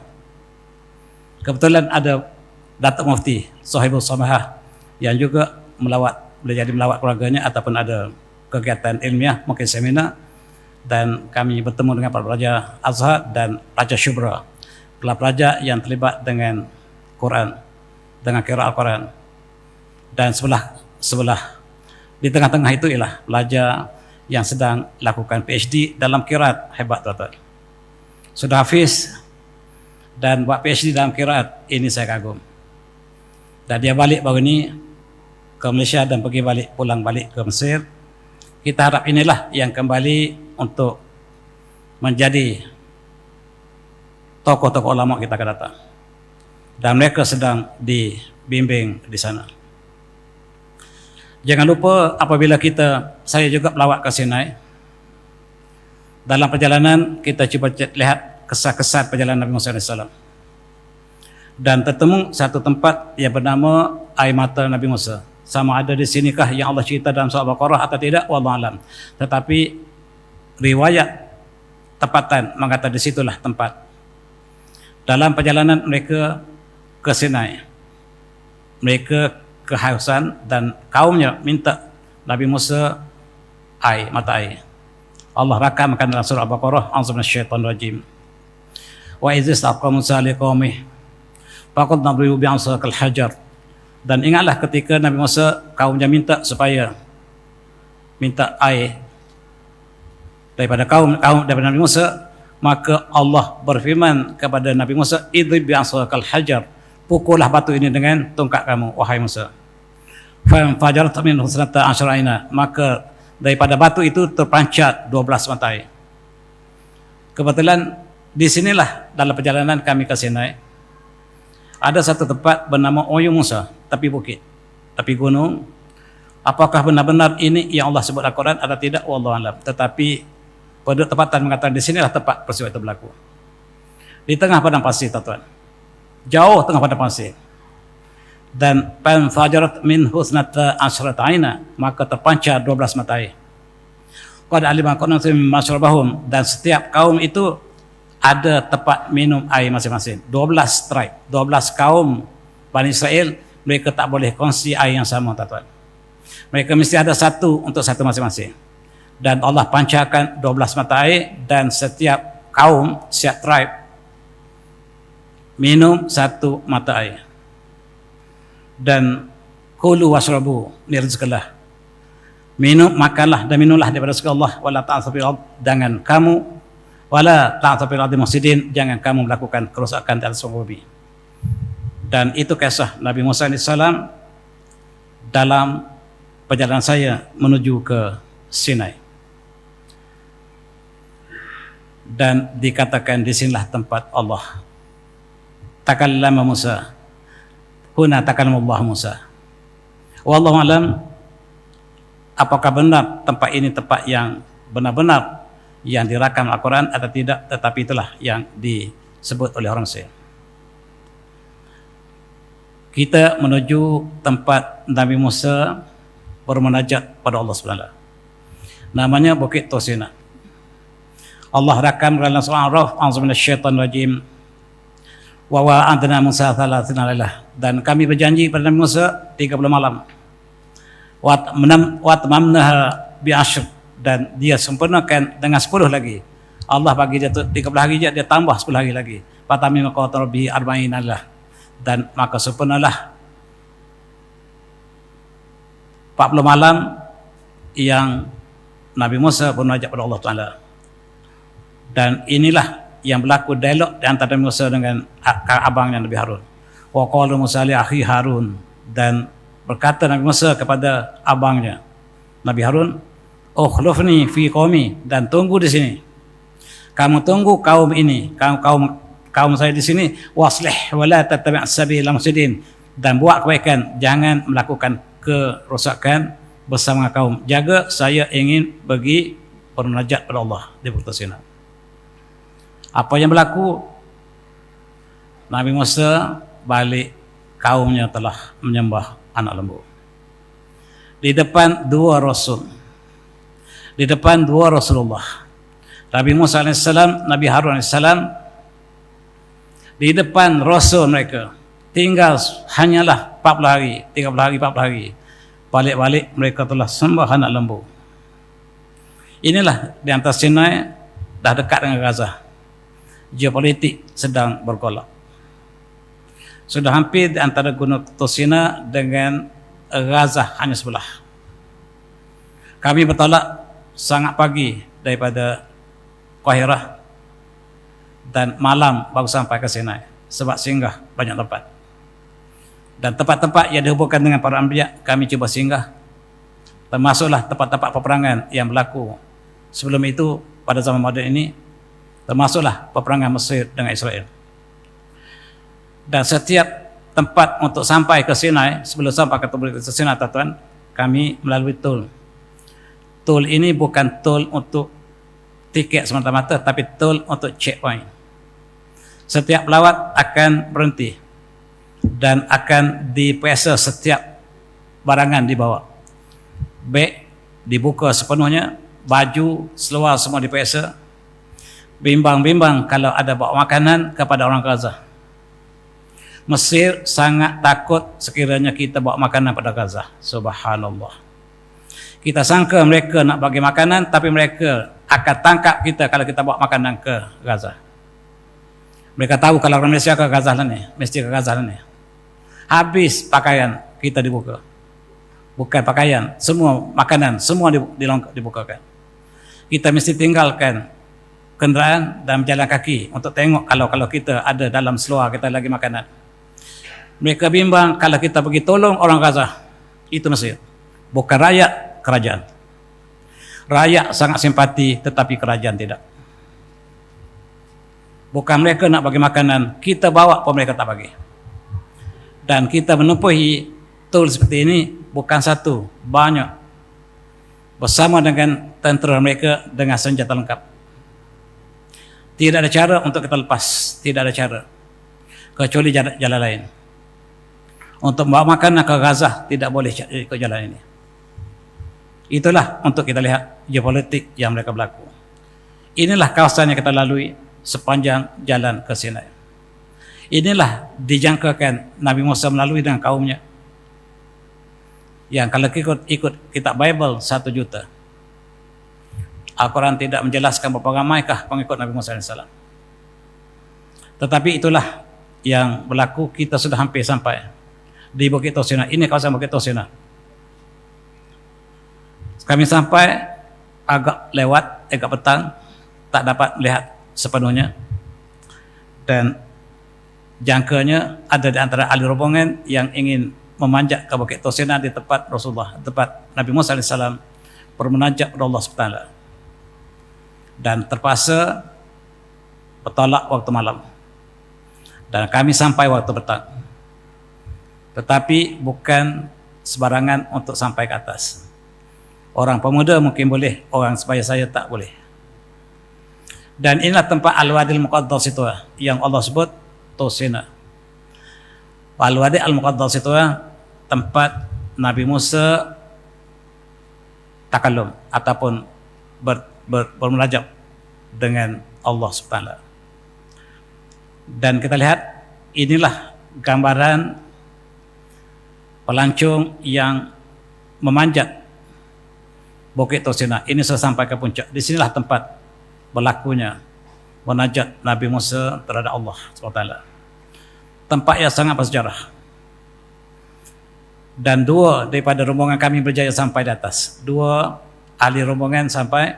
Kebetulan ada Datuk Mufti Sohibul Samahah yang juga boleh jadi melawat keluarganya ataupun ada kegiatan ilmiah, mungkin seminar, dan kami bertemu dengan para pelajar Azhar dan pelajar Syubra, pelajar yang terlibat dengan Quran, dengan qiraat Al-Quran. Dan sebelah di tengah-tengah itu ialah pelajar yang sedang lakukan PhD dalam qiraat. Hebat tuan-tuan, sudah hafiz dan buat PhD dalam qiraat. Ini saya kagum. Dan dia balik baru ni ke Malaysia dan pulang balik ke Mesir. Kita harap inilah yang kembali untuk menjadi tokoh-tokoh ulama kita akan datang. Dan mereka sedang dibimbing di sana. Jangan lupa apabila saya juga melawat ke Sinai. Dalam perjalanan kita cuba lihat kesah-kesah perjalanan Nabi Musa AS. Dan tertemu satu tempat yang bernama air mata Nabi Musa. Sama ada di sinikah yang Allah cerita dalam surah Al-Baqarah atau tidak, wallahu alam. Tetapi riwayat tepatan mengatakan di situlah tempat. Dalam perjalanan mereka ke Sinai, mereka kehausan dan kaumnya minta Nabi Musa mata air. Allah rakamkan dalam surah Al-Baqarah, a'udzu minasyaitonir rajim. Wa idh istaqama Musa liqaumih faqad nadribu bi'asakal hajar. Dan ingatlah ketika Nabi Musa kaumnya minta air daripada daripada Nabi Musa, maka Allah berfirman kepada Nabi Musa, idrib bi'asakal hajar, pukullah batu ini dengan tongkat kamu wahai Musa. Fa fajarat minhu sanata asyraina, maka daripada batu itu terpancat 12 mata air. Kebetulan di sinilah dalam perjalanan kami ke Sinai ada satu tempat bernama Uyun Musa, tapi bukit, tapi gunung. Apakah benar-benar ini yang Allah sebut Al-Quran atau tidak, wallahu alam. Tetapi pada tepatan mengatakan di sinilah tempat peristiwa itu berlaku. Di tengah padang pasir, tuan-tuan. Jauh tengah padang pasir. Dan pan fajarat min husnata asyrata aina, maka terpancar 12 mata air. Qad alima qanatim masyrabahum, dan setiap kaum itu ada tempat minum air masing-masing. 12 tribe, 12 kaum Bani Israel, mereka tak boleh kongsi air yang sama, tuan-tuan. Mereka mesti ada satu untuk satu masing-masing. Dan Allah pancarkan 12 mata air, dan setiap kaum, setiap tribe minum satu mata air. Dan kulu washrabu min rizqillah, minum, makanlah dan minumlah daripada rezeki Allah. Wala ta'thaw fil ard, jangan kamu mufsidin, jangan kamu melakukan kerosakan di atas bumi. Dan itu kisah Nabi Musa AS dalam perjalanan saya menuju ke Sinai. Dan dikatakan di sinilah tempat Allah. Takallama Musa, huna takallama Allah Musa. Wallahu alam, apakah benar tempat ini tempat yang benar-benar yang dirakam Al-Quran atau tidak, tetapi itulah yang disebut oleh orang Mesir. Kita menuju tempat Nabi Musa bermunajat pada Allah SWT. Namanya Bukit Tosina. Allah rakam dalam surah Ar-Ra'd, a'udzu minasyaitonir rajim. Wa wa'adna Musa 30 lailah, dan kami berjanji pada Nabi Musa 30 malam. Wa tamamnaha bi ashr, dan dia sempurnakan dengan 10 lagi. Allah bagi dia 30 hari je, dia tambah 10 hari lagi. Fatamim qawta rabbi 40 lailah, dan maka sempurnalah 40 malam yang Nabi Musa bermunajat kepada Allah Ta'ala. Dan inilah yang berlaku dialog di antara Nabi Musa dengan abangnya Nabi Harun. Wa qala Musa li akhi Harun, dan berkata Nabi Musa kepada abangnya Nabi Harun, ukhlufni fi qaumi, dan tunggu di sini. Kamu tunggu kaum ini, kaum saya di sini, waslih wala tattabi' as-sabilal mufsidin, dan buat kebaikan, jangan melakukan kerosakan bersama kaum. Jaga, saya ingin pergi bermunajat kepada Allah di Bukit Sinai. Apa yang berlaku? Nabi Musa balik, kaumnya telah menyembah anak lembu. Di depan dua Rasul, di depan dua Rasulullah, Nabi Musa AS, Nabi Harun AS, di depan Rasul mereka. Tinggal hanyalah 40 hari, 30 hari, 40 hari. Balik-balik mereka telah sembah anak lembu. Inilah di atas Sinai, dah dekat dengan Gaza. Geopolitik sedang bergolak. Sudah hampir di antara Gunung Tosina dengan Gaza hanya sebelah. Kami bertolak sangat pagi daripada Qahirah, dan malam baru sampai ke Sinai, sebab singgah banyak tempat. Dan tempat-tempat yang dihubungkan dengan para anbiya kami cuba singgah, termasuklah tempat-tempat peperangan yang berlaku sebelum itu pada zaman moden ini, termasuklah peperangan Mesir dengan Israel. Dan setiap tempat untuk sampai ke Sinai, sebelum sampai ke Sinai, tuan-tuan, kami melalui tol. Tol ini bukan tol untuk tiket semata-mata, tapi tol untuk checkpoint. Setiap pelawat akan berhenti dan akan diperiksa setiap barangan dibawa. Beg dibuka sepenuhnya, baju, seluar semua diperiksa. Bimbang-bimbang kalau ada bawa makanan kepada orang Gaza. Mesir sangat takut sekiranya kita bawa makanan pada Gaza. Subhanallah. Kita sangka mereka nak bagi makanan, tapi mereka akan tangkap kita kalau kita bawa makanan ke Gaza. Mereka tahu kalau orang Malaysia ke Gaza lah ni, mesti ke Gaza lah ni. Habis pakaian kita dibuka. Bukan pakaian, semua makanan, semua dibukakan. Kita mesti tinggalkan kenderaan dan berjalan kaki untuk tengok kalau kita ada dalam seluar kita lagi makanan. Mereka bimbang kalau kita pergi tolong orang Gaza. Itu Mesir. Bukan rakyat, kerajaan. Rakyat sangat simpati, tetapi kerajaan tidak. Bukan mereka nak bagi makanan, kita bawa pun mereka tak bagi. Dan kita menempuhi tol seperti ini bukan satu, banyak. Bersama dengan tentera mereka dengan senjata lengkap. Tidak ada cara untuk kita lepas, tidak ada cara. Kecuali jalan lain. Untuk membawa makanan ke Gaza tidak boleh ke jalan ini. Itulah untuk kita lihat geopolitik yang mereka berlaku. Inilah kawasan yang kita lalui sepanjang jalan ke Sinai. Inilah dijangkakan Nabi Musa melalui dengan kaumnya. Yang kalau ikut kitab Bible 1 juta. Al-Quran tidak menjelaskan berapa ramaikah pengikut Nabi Musa AS. Tetapi itulah yang berlaku. Kita sudah hampir sampai di Bukit Tosina. Ini kawasan Bukit Tosina. Kami sampai agak lewat, agak petang, tak dapat melihat sepenuhnya. Dan jangkanya ada di antara ahli rombongan yang ingin memanjat ke Bukit Tosina di tempat Rasulullah, tempat Nabi Musa AS bermunajat kepada Allah SWT. Dan terpaksa bertolak waktu malam. Dan kami sampai waktu petang. Tetapi bukan sebarangan untuk sampai ke atas. Orang pemuda mungkin boleh, orang sebaya saya tak boleh. Dan inilah tempat Al-Wadil Muqaddas itu yang Allah sebut Tosina. Al-Wadil Al-Muqaddas itu tempat Nabi Musa takallum ataupun bermunajat dengan Allah Subhanahu. Dan kita lihat inilah gambaran pelancong yang memanjat Bukit Tosina. Ini sudah sampai ke puncak. Di sinilah tempat berlakunya munajat Nabi Musa terhadap Allah SWT. Tempat yang sangat bersejarah. Dan 2 daripada rombongan kami berjaya sampai di atas. 2 ahli rombongan sampai,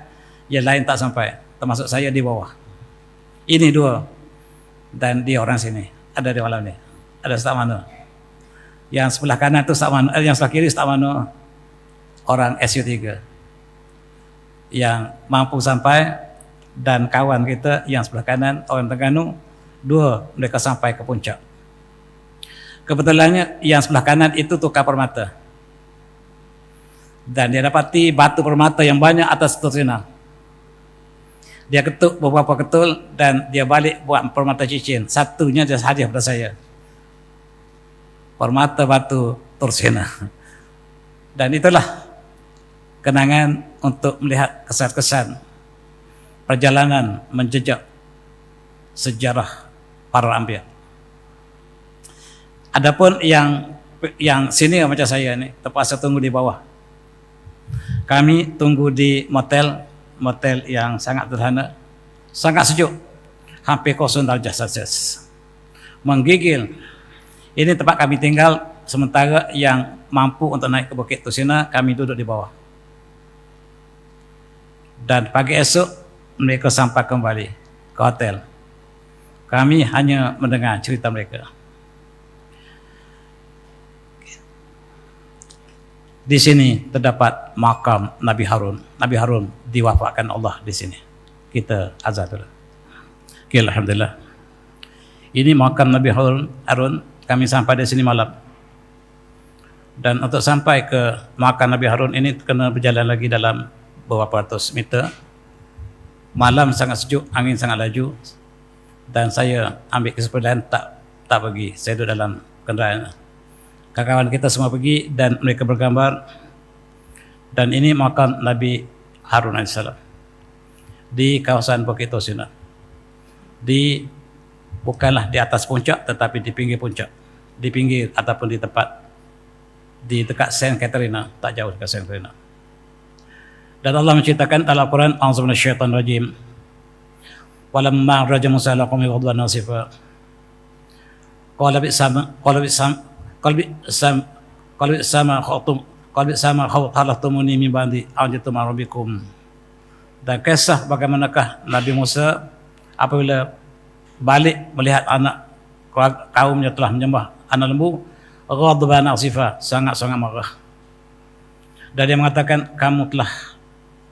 yang lain tak sampai, termasuk saya di bawah. Ini 2, dan dia orang sini, ada di malam ni. Ada Ustaz Mano. Yang sebelah kanan tu Ustaz Mano, yang sebelah kiri Ustaz Mano, orang SU3 yang mampu sampai, dan kawan kita yang sebelah kanan orang Terengganu, 2 mereka sampai ke puncak. Kebetulannya yang sebelah kanan itu tukar permata, dan dia dapati batu permata yang banyak atas Tursina. Dia ketuk beberapa ketul dan dia balik buat permata cincin. Satunya dia hadiah pada saya, permata batu Tursina. Dan itulah kenangan untuk melihat kesan-kesan perjalanan menjejak sejarah para anbiya. Adapun yang sini macam saya ni terpaksa tunggu di bawah. Kami tunggu di motel yang sangat sederhana, sangat sejuk, hampir 0 darjah Celsius, menggigil. Ini tempat kami tinggal, sementara yang mampu untuk naik ke Bukit Tursina kami duduk di bawah. Dan pagi esok mereka sampai kembali ke hotel. Kami hanya mendengar cerita mereka. Di sini terdapat makam Nabi Harun. Nabi Harun diwafatkan Allah di sini. Kita azan dulu. Okay, alhamdulillah. Ini makam Nabi Harun. Kami sampai di sini malam. Dan untuk sampai ke makam Nabi Harun ini kena berjalan lagi dalam beberapa ratus meter. Malam sangat sejuk, angin sangat laju, dan saya ambil kesempatan tak pergi. Saya duduk dalam kenderaan. Kawan-kawan kita semua pergi dan mereka bergambar. Dan ini makam Nabi Harun AS di kawasan Bukit Tursina. Bukanlah di atas puncak, tetapi di pinggir puncak, di pinggir ataupun di tempat di dekat Saint Catherine, tak jauh dekat Saint Catherine. Dan Allah menceritakan dalam Al-Quran, a'udzu minasyaitonir rajim, walamma raja Musa laqum ghadban nasifa qala sama khawtaltumuni min ba'di a'jitum rabbikum. Dan kisah bagaimanakah Nabi Musa apabila balik melihat anak kaumnya telah menyembah anak lembu, ghadban nasifa, sangat-sangat marah. Dan dia mengatakan, kamu telah,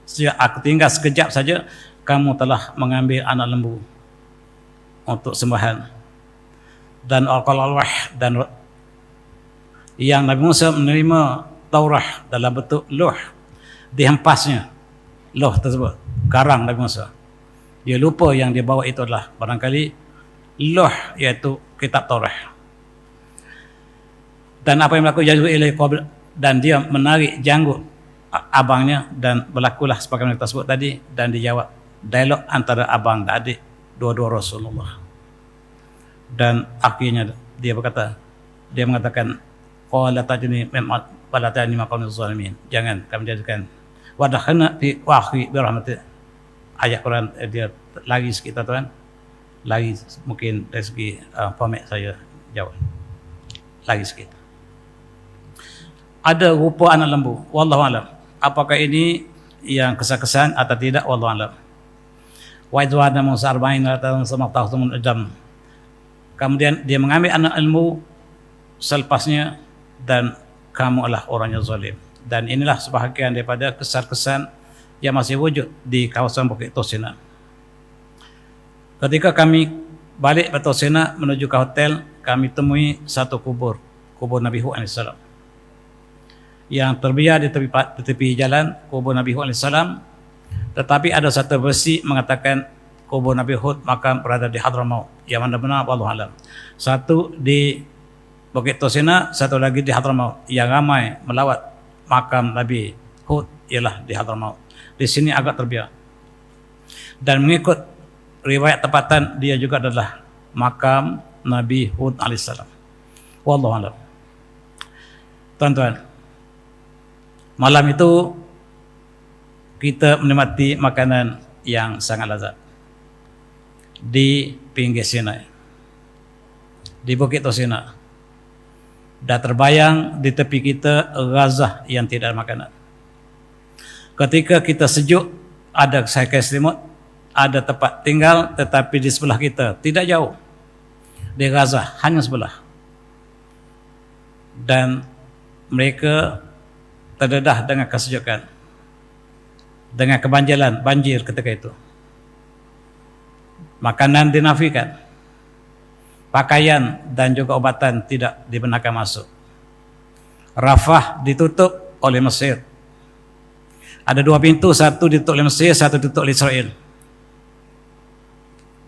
sejak aku tinggal sekejap saja, kamu telah mengambil anak lembu untuk sembahan. Dan al-qalawah, dan yang Nabi Musa menerima Taurah dalam bentuk loh, dihempasnya loh tersebut, karang Nabi Musa. Dia lupa yang dia bawa itu adalah barangkali loh, iaitu kitab Taurah. Dan apa yang berlaku, dan dia menarik janggut abangnya, dan berlakulah sebagaimana kita sebut tadi, dan dijawab dialog antara abang dan adik, dua-dua Rasulullah. Dan akhirnya dia mengatakan, qala tajni wala tajni maqamil zalimin, jangan kamu jadikan wadakhna fi wahyi bi rahmatik. Ayat Quran dia lagi sikit tuan, lagi mungkin dari segi format saya jawab lagi sikit. Ada rupa anak lembu, wallahu alam. Apakah ini yang kesan-kesan atau tidak, wallahu alam. Wa idwana Musa 40 tahun sama tahun jam. Kemudian dia mengambil anak lembu selepasnya, dan kamu adalah orang yang zalim. Dan inilah sebahagian daripada kesan-kesan yang masih wujud di kawasan Bukit Tursina. Ketika kami balik ke Tursina menuju ke hotel, kami temui satu kubur Nabi Hud AS yang terbiar di tepi jalan, kubur Nabi Hud AS. Tetapi ada satu versi mengatakan kubur Nabi Hud makam berada di Hadramaut. Yang mana benar, wallahu alam. Satu di Bukit Tursina, satu lagi di Hadramaut. Yang ramai melawat makam Nabi Hud ialah di Hadramaut. Di sini agak terbiar. Dan mengikut riwayat tempatan, dia juga adalah makam Nabi Hud alaihissalam. Wallahu a'lam. Tuan-tuan, malam itu kita menikmati makanan yang sangat lezat di pinggir Sinai, di Bukit Tursina. Dah terbayang di tepi kita Gaza yang tidak ada makanan. Ketika kita sejuk, ada saya selimut, ada tempat tinggal, tetapi di sebelah kita, tidak jauh, di Gaza, hanya sebelah. Dan mereka terdedah dengan kesejukan, dengan kebanjiran, banjir ketika itu. Makanan dinafikan, pakaian dan juga obatan tidak dibenarkan masuk. Rafah ditutup oleh Mesir. Ada 2 pintu, satu ditutup oleh Mesir, satu ditutup oleh Israel.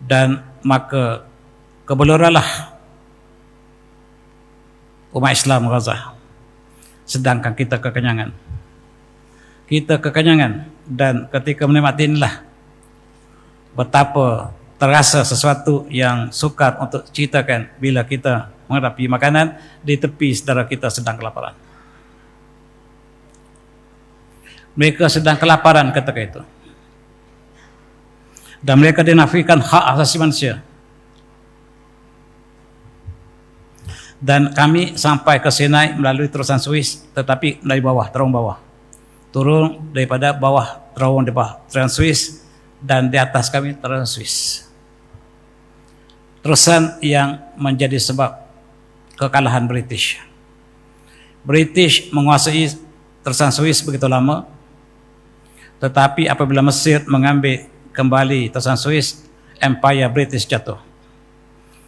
Dan maka kebeluralah umat Islam Gaza. Sedangkan kita kekenyangan. Kita kekenyangan, dan ketika menikmati inilah betapa terasa sesuatu yang sukar untuk ceritakan bila kita menghadapi makanan di tepi saudara kita sedang kelaparan. Mereka sedang kelaparan ketika itu. Dan mereka dinafikan hak asasi manusia. Dan kami sampai ke Sinai melalui terusan Suez, tetapi dari bawah, terowong bawah. Turun daripada bawah, terowong di bawah terusan Suez, dan di atas kami terusan Suez. Terusan yang menjadi sebab kekalahan British. British menguasai terusan Suez begitu lama, tetapi apabila Mesir mengambil kembali terusan Suez, Empire British jatuh.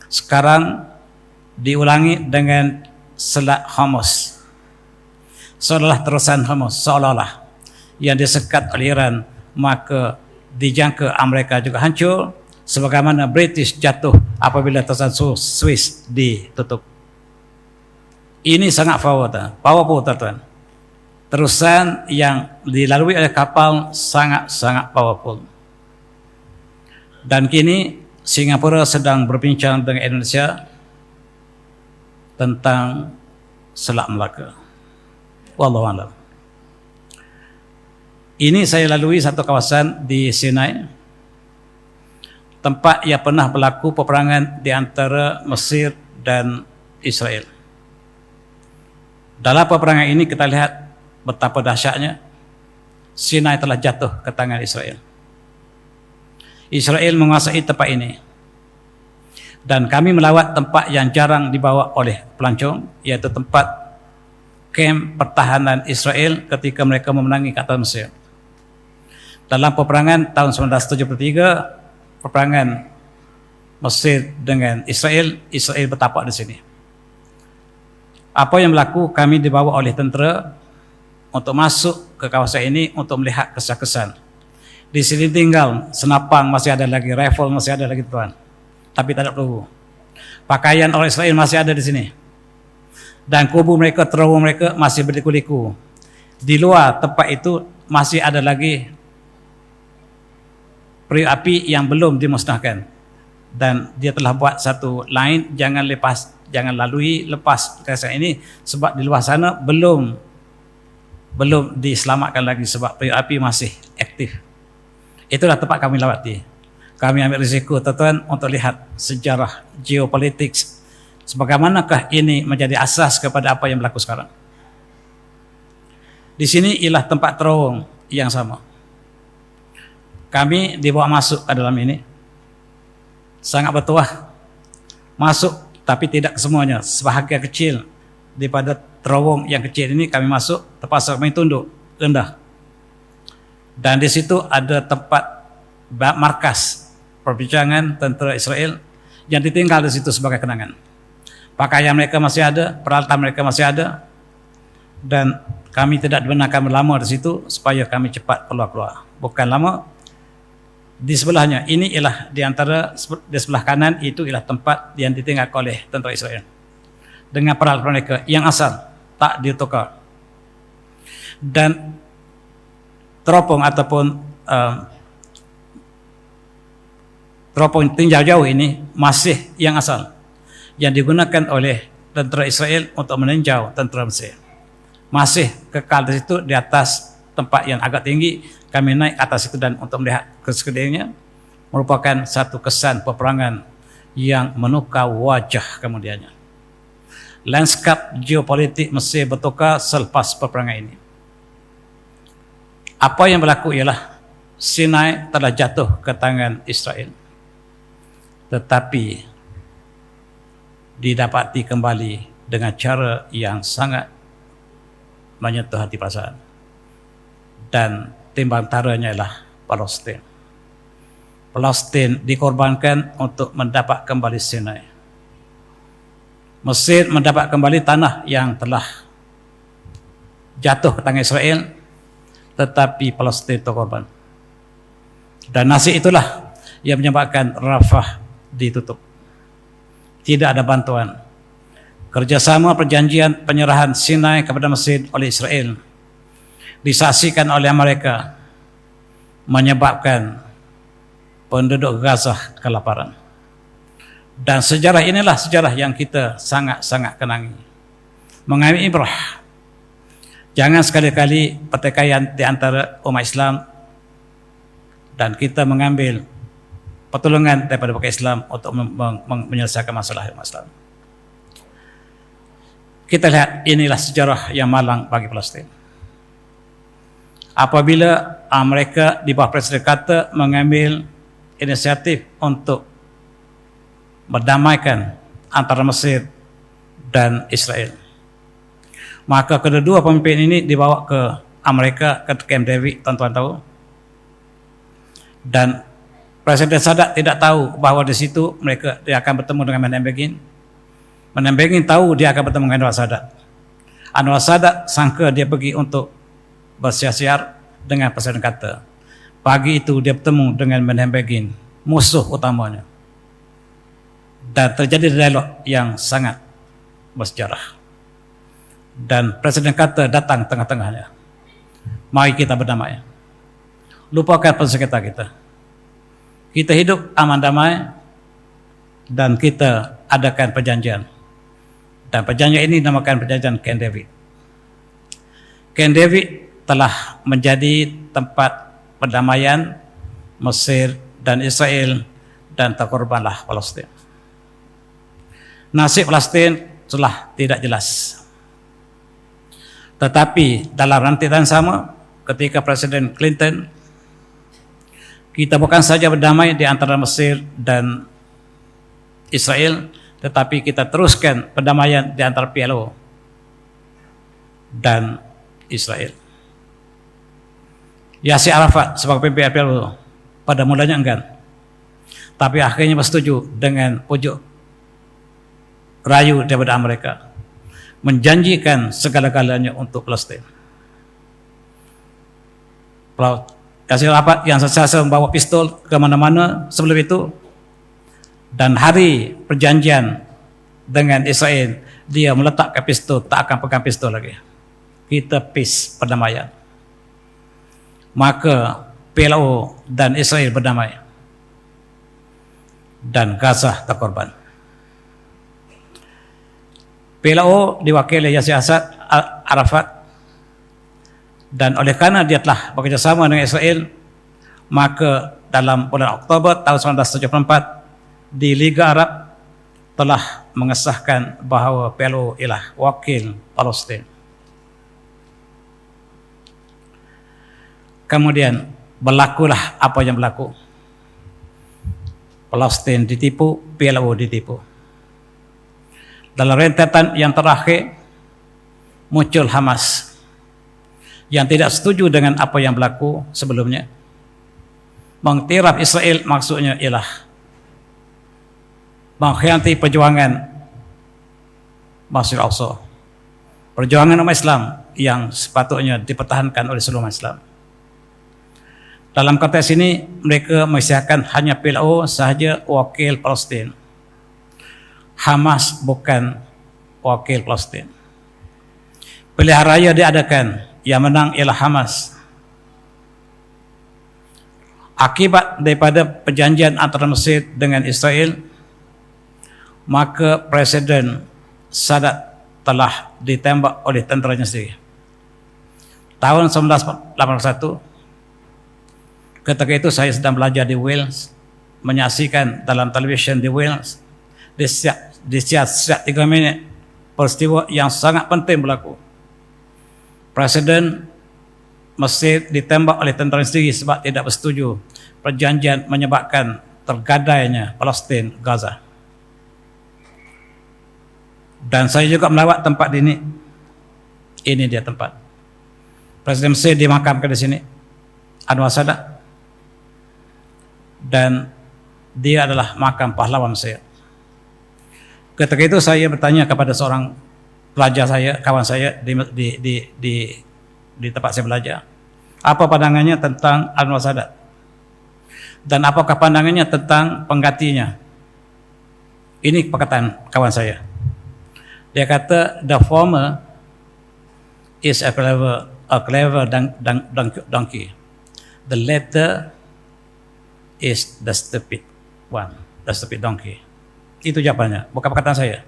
Sekarang diulangi dengan Selat Hormuz. Seolah terusan Hormuz, seolah-olah yang disekat oleh Iran, maka dijangka Amerika juga hancur, sebagaimana British jatuh apabila terusan Suez ditutup. Ini sangat powerful, tuan-tuan. Terusan yang dilalui oleh kapal sangat-sangat powerful. Dan kini Singapura sedang berbincang dengan Indonesia tentang Selat Melaka. Wallahu a'lam. Ini saya lalui satu kawasan di Sinai, tempat yang pernah berlaku peperangan di antara Mesir dan Israel. Dalam peperangan ini kita lihat betapa dahsyatnya Sinai telah jatuh ke tangan Israel. Israel menguasai tempat ini. Dan kami melawat tempat yang jarang dibawa oleh pelancong, iaitu tempat kem pertahanan Israel ketika mereka memenangi ke atas Mesir. Dalam peperangan tahun 1973, peperangan Mesir dengan Israel, Israel bertapak di sini. Apa yang berlaku, kami dibawa oleh tentera untuk masuk ke kawasan ini untuk melihat kesan-kesan. Di sini tinggal senapang masih ada lagi, rifle masih ada lagi, tuan. Tapi tak ada peluru. Pakaian orang Israel masih ada di sini. Dan kubu mereka, terowong mereka masih berliku-liku. Di luar tempat itu masih ada lagi periuk api yang belum dimusnahkan. Dan dia telah buat satu line, jangan lalui lepas kawasan ini, sebab di luar sana belum diselamatkan lagi sebab periuk api masih aktif. Itulah tempat kami lawati. Kami ambil risiko, tuan-tuan, untuk lihat sejarah geopolitik, sebagaimanakah ini menjadi asas kepada apa yang berlaku sekarang. Di sini ialah tempat terowong yang sama. Kami dibawa masuk ke dalam ini, sangat bertuah. Masuk, tapi tidak semuanya. Sebahagian kecil daripada terowong yang kecil ini kami masuk, terpaksa kami tunduk, rendah. Dan di situ ada tempat markas perbincangan tentera Israel yang ditinggal di situ sebagai kenangan. Pakaian mereka masih ada, peralatan mereka masih ada, dan kami tidak dibenarkan berlama di situ supaya kami cepat keluar. Bukan lama. Di sebelahnya, ini ialah di antara, di sebelah kanan itu ialah tempat yang ditinggalkan oleh tentera Israel dengan peralatan mereka yang asal, tak ditukar. Dan teropong ataupun teropong tinjau jauh ini masih yang asal, yang digunakan oleh tentera Israel untuk meninjau tentera Mesir. Masih kekal di situ, di atas tempat yang agak tinggi. Kami naik ke atas itu dan untuk melihat kesekelilingnya, merupakan satu kesan peperangan yang menukar wajah kemudiannya. lanskap geopolitik Mesir bertukar selepas peperangan ini. Apa yang berlaku ialah Sinai telah jatuh ke tangan Israel, tetapi didapati kembali dengan cara yang sangat menyentuh hati perasaan, dan timbang taranya ialah Palestin. Palestin dikorbankan untuk mendapat kembali Sinai. Mesir mendapat kembali tanah yang telah jatuh ke tangan Israel, tetapi Palestin terkorban. Dan nasib itulah yang menyebabkan Rafah ditutup. Tidak ada bantuan. Kerjasama perjanjian penyerahan Sinai kepada Mesir oleh Israel disaksikan oleh Amerika, menyebabkan penduduk Gaza kelaparan. Dan sejarah inilah sejarah yang kita sangat-sangat kenangi. Mengambil ibrah. Jangan sekali-kali pertikaian di antara umat Islam dan kita mengambil pertolongan daripada umat Islam untuk menyelesaikan masalah umat Islam. Kita lihat, inilah sejarah yang malang bagi Palestin. Apabila mereka di bawah Presiden Carter mengambil inisiatif untuk berdamaikan antara Mesir dan Israel, maka kedua pemimpin ini dibawa ke Amerika, ke Camp David, tuan-tuan tahu. Dan Presiden Sadat tidak tahu bahawa di situ dia akan bertemu dengan Menachem Begin. Menachem Begin tahu dia akan bertemu dengan Anwar Sadat. Anwar Sadat sangka dia pergi untuk bersiar-siar dengan Presiden Carter. Pagi itu dia bertemu dengan Menachem Begin, musuh utamanya. Dan terjadi dialog yang sangat bersejarah. Dan Presiden Carter datang tengah-tengahnya. Mari kita berdamai. Lupakan persengketa kita. Kita hidup aman damai dan kita adakan perjanjian. Dan perjanjian ini dinamakan perjanjian Camp David. Camp David telah menjadi tempat perdamaian Mesir dan Israel, dan terkorbanlah Palestin. Nasib Palestin telah tidak jelas. Tetapi dalam rantitan sama, ketika Presiden Clinton, kita bukan saja berdamai di antara Mesir dan Israel, tetapi kita teruskan perdamaian di antara PLO dan Israel. Yasir Arafat sebagai pimpinan PLO pada mulanya enggan, tapi akhirnya bersetuju dengan pujuk rayu daripada Amerika, menjanjikan segala-galanya untuk Palestin. Yasir Arafat yang sentiasa membawa pistol ke mana-mana sebelum itu, dan hari perjanjian dengan Israel dia meletakkan pistol, tak akan pegang pistol lagi. Kita peace, perdamaian. Maka PLO dan Israel berdamai dan Gaza terkorban. PLO diwakili Yasir Arafat, dan oleh kerana dia telah bekerjasama dengan Israel, maka dalam bulan Oktober tahun 1974 di Liga Arab telah mengesahkan bahawa PLO ialah wakil Palestin. Kemudian berlakulah apa yang berlaku. Palestin ditipu, PLO ditipu. Dalam rentetan yang terakhir muncul Hamas yang tidak setuju dengan apa yang berlaku sebelumnya. Mengtiraf Israel maksudnya ialah mengkhianati perjuangan Masjid Al-Aqsa, perjuangan umat Islam yang sepatutnya dipertahankan oleh seluruh umat Islam. Dalam konteks ini, mereka mengisyaratkan hanya PLO sahaja wakil Palestin. Hamas bukan wakil Palestin. Pilihan raya diadakan, yang menang ialah Hamas. Akibat daripada perjanjian antara Mesir dengan Israel, maka Presiden Sadat telah ditembak oleh tenteranya sendiri. Tahun 1981, ketika itu saya sedang belajar di Wales, menyaksikan dalam televisyen di Wales, di setiap 3 minit peristiwa yang sangat penting berlaku. Presiden Mesir ditembak oleh tentera sendiri sebab tidak bersetuju perjanjian menyebabkan tergadainya Palestin Gaza. Dan saya juga melawat tempat ini. Ini dia tempat. Presiden Mesir dimakamkan di sini, Anwar Sadat. Dan dia adalah makam pahlawan Mesir. Ketika itu saya bertanya kepada seorang pelajar saya, kawan saya di tempat saya belajar, apa pandangannya tentang Anwar Sadat dan apakah pandangannya tentang penggantinya. Ini perkataan kawan saya. Dia kata, the former is a clever donkey. The latter is the stupid one, the stupid donkey. Itu jawabannya, bukan perkataan saya.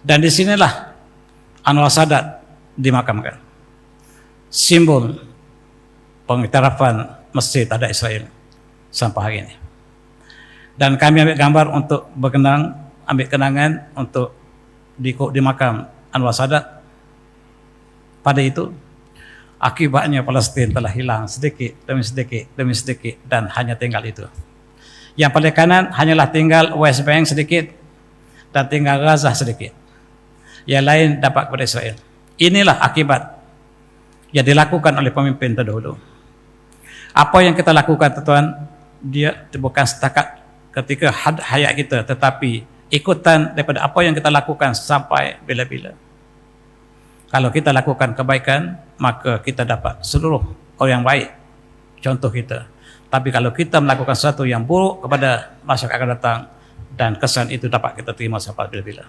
Dan di sinilah Anwar Sadat dimakamkan. Simbol pengiktirafan Mesir terhadap Israel sampai hari ini. Dan kami ambil gambar untuk ambil kenangan untuk di makam Anwar Sadat. Pada itu, akibatnya Palestin telah hilang sedikit demi sedikit demi sedikit dan hanya tinggal itu. Yang paling kanan hanyalah tinggal West Bank sedikit dan tinggal Gaza sedikit. Yang lain dapat kepada Israel. Inilah akibat yang dilakukan oleh pemimpin terdahulu. Apa yang kita lakukan, tuan, dia bukan setakat ketika hayat kita, tetapi ikutan daripada apa yang kita lakukan sampai bila-bila. Kalau kita lakukan kebaikan, maka kita dapat seluruh orang yang baik, contoh kita. Tapi kalau kita melakukan sesuatu yang buruk kepada masyarakat akan datang, dan kesan itu dapat kita terima sampai bila-bila.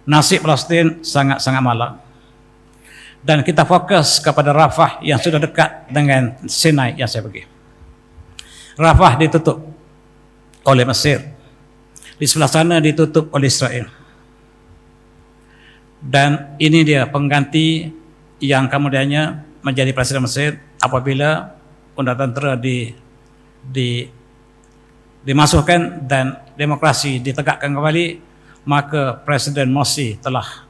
Nasib Palestin sangat-sangat malang. Dan kita fokus kepada Rafah yang sudah dekat dengan Sinai yang saya pergi. Rafah ditutup oleh Mesir. Di sebelah sana ditutup oleh Israel. Dan ini dia pengganti yang kemudiannya menjadi Presiden Mesir apabila undang tentera dimasukkan dan demokrasi ditegakkan kembali, maka Presiden Morsi telah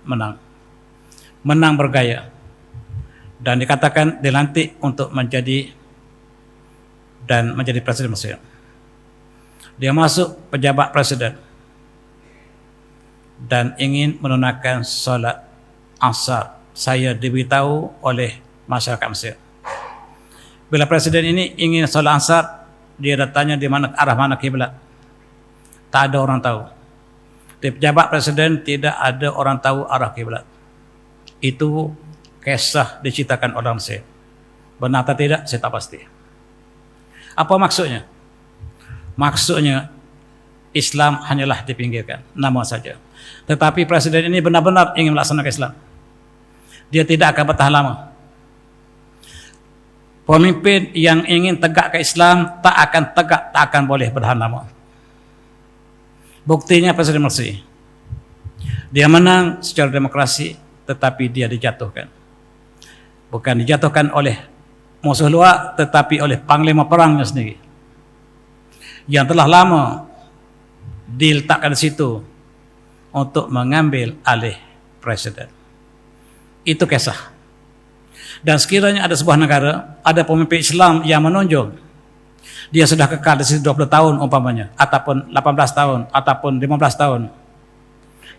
menang bergaya dan dikatakan dilantik untuk menjadi Presiden Mesir. Dia masuk pejabat presiden dan ingin menunaikan solat asar. Saya diberitahu oleh masyarakat Mesir. Bila presiden ini ingin solat asar, dia datanya di mana, arah mana kiblat. Tak ada orang tahu. Di pejabat presiden tidak ada orang tahu arah kiblat. Itu kisah diceritakan orang Mesir. Benar atau tidak, saya tak pasti. Apa maksudnya? Maksudnya Islam hanyalah dipinggirkan, nama saja. Tetapi presiden ini benar-benar ingin melaksanakan Islam. Dia tidak akan bertahan lama. Pemimpin yang ingin tegak ke Islam tak akan boleh bertahan lama. Buktinya Presiden Morsi. Dia menang secara demokrasi, tetapi dia dijatuhkan. Bukan dijatuhkan oleh musuh luar, tetapi oleh panglima perangnya sendiri. Yang telah lama diletakkan di situ untuk mengambil alih presiden. Itu kisah. Dan sekiranya ada sebuah negara, ada pemimpin Islam yang menonjol, dia sudah kekal di situ 20 tahun umpamanya, ataupun 18 tahun, ataupun 15 tahun,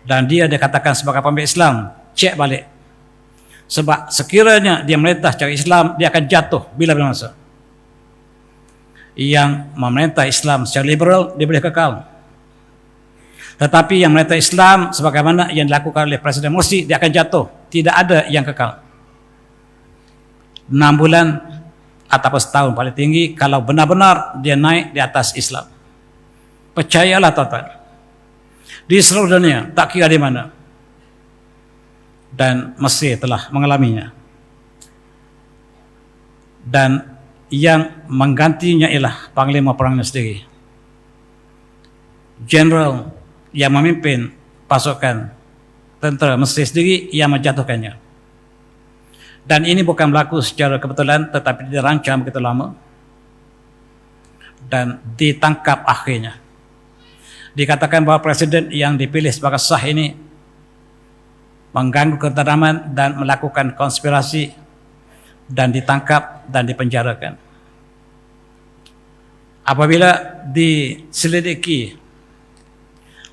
dan dia dikatakan sebagai pemimpin Islam, cek balik. Sebab sekiranya dia memerintah secara Islam, dia akan jatuh bila-bila masa. Yang memerintah Islam secara liberal, dia boleh kekal. Tetapi yang memerintah Islam sebagaimana yang dilakukan oleh Presiden Morsi, dia akan jatuh. Tidak ada yang kekal. 6 bulan ataupun setahun paling tinggi kalau benar-benar dia naik di atas Islam. Percayalah tuan-tuan. Di seluruh dunia, tak kira di mana. Dan Mesir telah mengalaminya. Dan yang menggantinya ialah panglima perangnya sendiri. General yang memimpin pasukan tentera Mesir sendiri yang menjatuhkannya. Dan ini bukan berlaku secara kebetulan, tetapi dirancang begitu lama dan ditangkap akhirnya. Dikatakan bahawa presiden yang dipilih sebagai sah ini mengganggu ketentraman dan melakukan konspirasi dan ditangkap dan dipenjarakan. Apabila diselidiki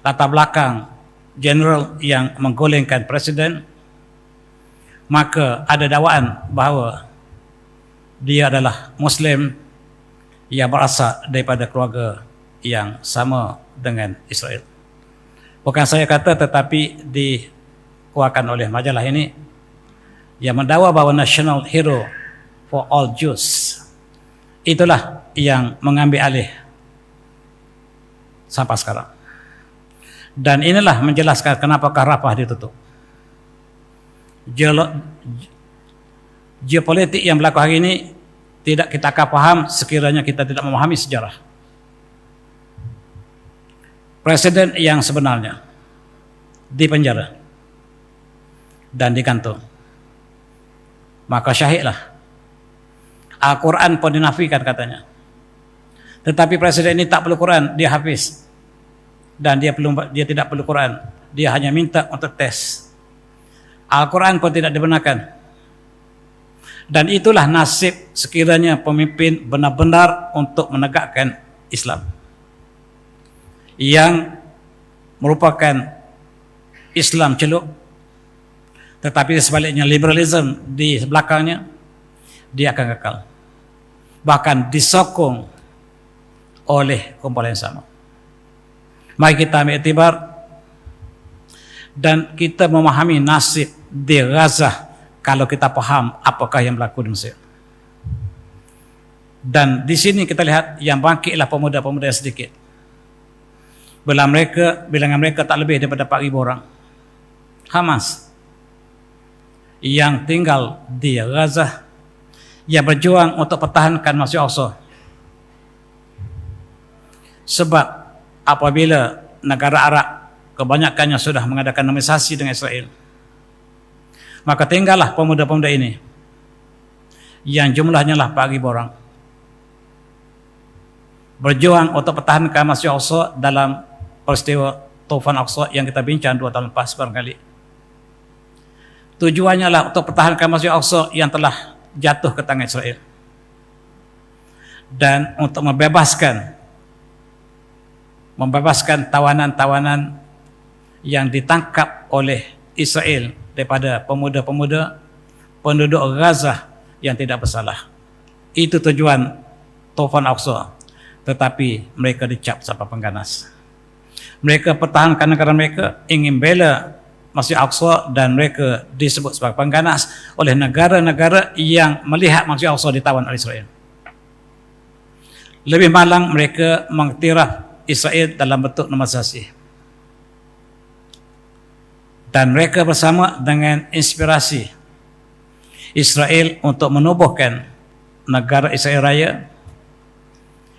latar belakang general yang menggolengkan presiden, maka ada dakwaan bahawa dia adalah Muslim yang berasal daripada keluarga yang sama dengan Israel. Bukan saya kata, tetapi dikeluarkan oleh majalah ini yang mendakwa bahawa national hero for all Jews itulah yang mengambil alih sampai sekarang. Dan inilah menjelaskan kenapakah Rafah ditutup. Geopolitik yang berlaku hari ini tidak kita akan faham sekiranya kita tidak memahami sejarah. Presiden yang sebenarnya dipenjara dan digantung, maka syahidlah. Al-Quran pun dinafikan katanya. Tetapi presiden ini tak perlu Quran, dia hafiz. Dan dia tidak perlu Quran, dia hanya minta untuk tes. Al-Quran pun tidak dibenarkan. Dan itulah nasib sekiranya pemimpin benar-benar untuk menegakkan Islam, yang merupakan Islam celup, tetapi sebaliknya liberalism di belakangnya, dia akan kekal, bahkan disokong oleh kumpulan yang sama. Mari kita ambil iktibar dan kita memahami nasib di Gaza kalau kita paham apakah yang berlaku di Mesir. Dan di sini kita lihat yang bangkitlah pemuda-pemuda yang sedikit. Bilangan mereka tak lebih daripada 4,000 orang. Hamas yang tinggal di Gaza, yang berjuang untuk pertahankan Masjid Al-Aqsa. Sebab apabila negara Arab kebanyakannya sudah mengadakan normalisasi dengan Israel, maka tinggallah pemuda-pemuda ini yang jumlahnya lah 4,000 orang, berjuang untuk pertahankan Masjid Al-Aqsa dalam peristiwa Tufan Aqsa yang kita bincang 2 tahun lepas barangkali. Tujuannya lah untuk pertahankan Masjid Al-Aqsa yang telah jatuh ke tangan Israel, dan untuk membebaskan tawanan-tawanan yang ditangkap oleh Israel daripada pemuda-pemuda penduduk Gaza yang tidak bersalah. Itu tujuan Tufan Aqsa, tetapi mereka dicap sampai pengganas. Mereka pertahankan negara mereka, ingin bela Masjid Al-Aqsa, dan mereka disebut sebagai pengganas oleh negara-negara yang melihat Masjid Al-Aqsa ditawan oleh Israel. Lebih malang mereka mengiktiraf Israel dalam bentuk normalisasi. Dan mereka bersama dengan inspirasi Israel untuk menubuhkan negara Israel Raya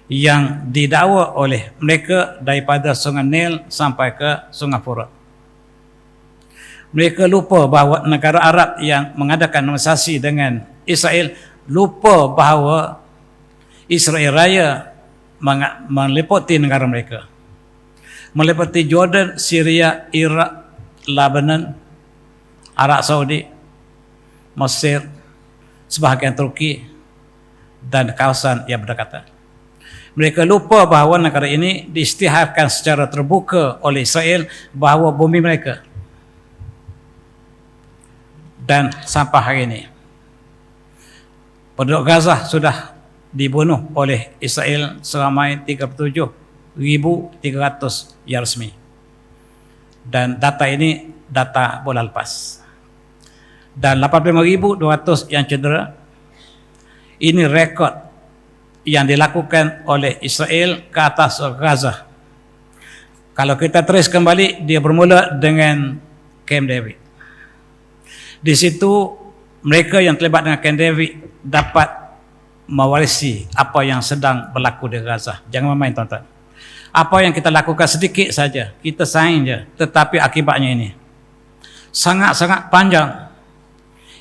yang didakwa oleh mereka daripada Sungai Nil sampai ke Sungai Furat. Mereka lupa bahawa negara Arab yang mengadakan normalisasi dengan Israel lupa bahawa Israel Raya meliputi negara mereka, meliputi Jordan, Syria, Iraq, Lebanon, Arab Saudi, Mesir, sebahagian Turki, dan kawasan yang berdekatan. Mereka lupa bahawa negara ini diisytiharkan secara terbuka oleh Israel bahawa bumi mereka. Dan sampai hari ini penduduk Gaza sudah dibunuh oleh Israel seramai 37,300 yang resmi. Dan data ini data bulan lepas. Dan 85,200 yang cedera. Ini rekod yang dilakukan oleh Israel ke atas Gaza. Kalau kita trace kembali, dia bermula dengan Camp David. Di situ mereka yang terlibat dengan Camp David dapat mewarisi apa yang sedang berlaku di Gaza. Jangan main tuan-tuan. Apa yang kita lakukan sedikit saja, kita saing je, tetapi akibatnya ini sangat-sangat panjang.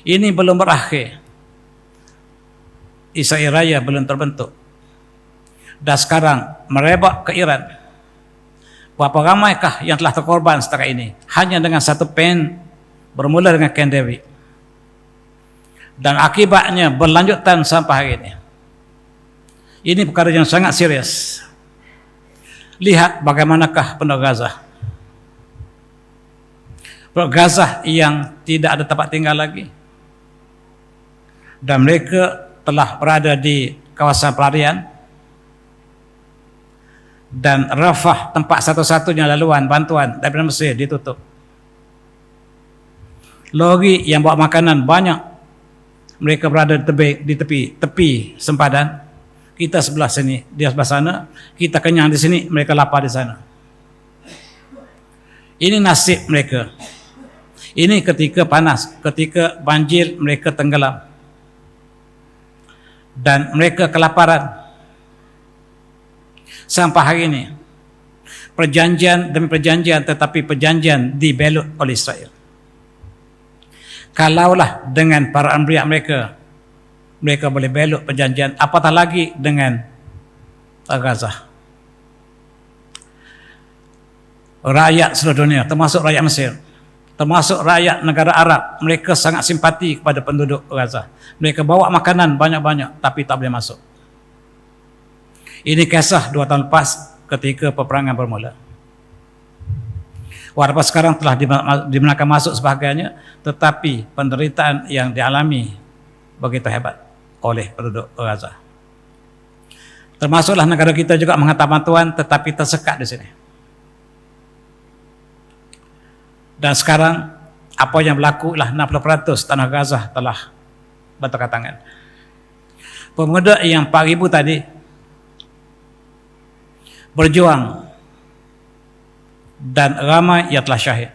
Ini belum berakhir. Israel Raya belum terbentuk. Dan sekarang merebak ke Iran. Berapa ramaikah yang telah terkorban setakat ini hanya dengan satu pen bermula dengan Camp David, dan akibatnya berlanjutan sampai hari ini. Ini perkara yang sangat serius. Lihat bagaimanakah penduduk Gaza. Penduduk Gaza yang tidak ada tempat tinggal lagi, dan mereka telah berada di kawasan pelarian, dan Rafah, tempat satu-satunya laluan bantuan daripada Mesir, ditutup. Lori yang bawa makanan banyak, mereka berada di tepi sempadan. Kita sebelah sini, dia sebelah sana. Kita kenyang di sini, mereka lapar di sana. Ini nasib mereka. Ini ketika panas, ketika banjir, mereka tenggelam, dan mereka kelaparan. Sampai hari ini perjanjian demi perjanjian, tetapi perjanjian dibelut oleh Israel. Kalaulah dengan para anbiya mereka boleh belut perjanjian, apatah lagi dengan Gaza. Rakyat seluruh dunia, termasuk rakyat Mesir, termasuk rakyat negara Arab, mereka sangat simpati kepada penduduk Gaza. Mereka bawa makanan banyak-banyak, tapi tak boleh masuk. Ini kisah 2 tahun lepas ketika peperangan bermula. Walaupun sekarang telah dibenarkan masuk sebahagiannya, tetapi penderitaan yang dialami begitu hebat oleh penduduk Gaza. Termasuklah negara kita juga menghantar bantuan, tetapi tersekat di sini. Dan sekarang apa yang berlaku ialah 60% tanah Gaza telah bertukar tangan. Pemuda yang 4,000 tadi berjuang, dan ramai yang telah syahid.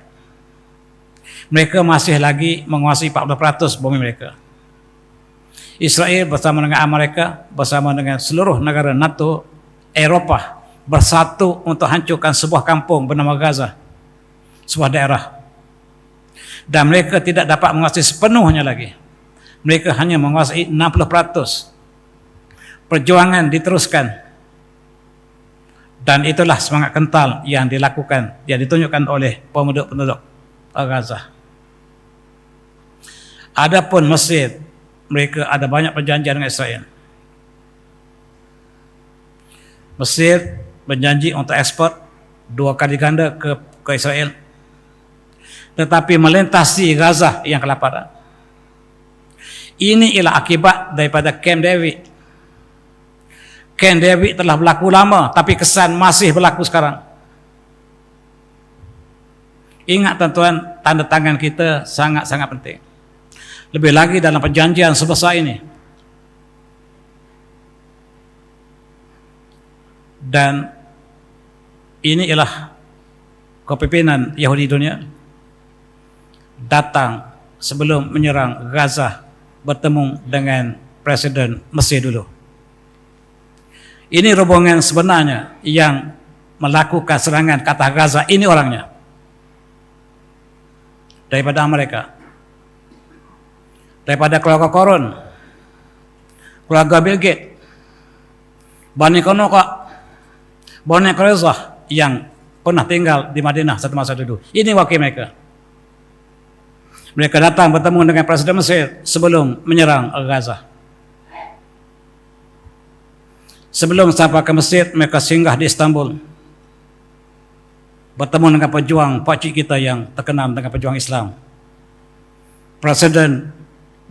Mereka masih lagi menguasai 40% bumi mereka. Israel bersama dengan Amerika, bersama dengan seluruh negara NATO, Eropah, bersatu untuk hancurkan sebuah kampung bernama Gaza, sebuah daerah. Dan mereka tidak dapat menguasai sepenuhnya lagi. Mereka hanya menguasai 60%. Perjuangan diteruskan. Dan itulah semangat kental yang dilakukan, yang ditunjukkan oleh penduduk Gaza. Adapun Mesir, mereka ada banyak perjanjian dengan Israel. Mesir berjanji untuk ekspor 2 kali ganda ke Israel, tetapi melintasi Gaza yang kelaparan. Ini ialah akibat daripada Camp David. Camp David telah berlaku lama, tapi kesan masih berlaku sekarang. Ingat tuan-tuan, tanda tangan kita sangat-sangat penting. Lebih lagi dalam perjanjian sebesar ini. Dan ini ialah kepimpinan Yahudi dunia datang sebelum menyerang Gaza, bertemu dengan Presiden Mesir dulu. Ini rombongan sebenarnya yang melakukan serangan ke atas Gaza. Ini orangnya. Daripada Amerika. Daripada keluarga Korun. Keluarga Bill Gates. Bani Konoka. Bani Quraisyah yang pernah tinggal di Madinah satu masa dulu. Ini wakil mereka. Mereka datang bertemu dengan Presiden Mesir sebelum menyerang Gaza. Sebelum sampai ke Mesir, mereka singgah di Istanbul. Bertemu dengan pejuang pakcik kita yang terkenal dengan pejuang Islam. Presiden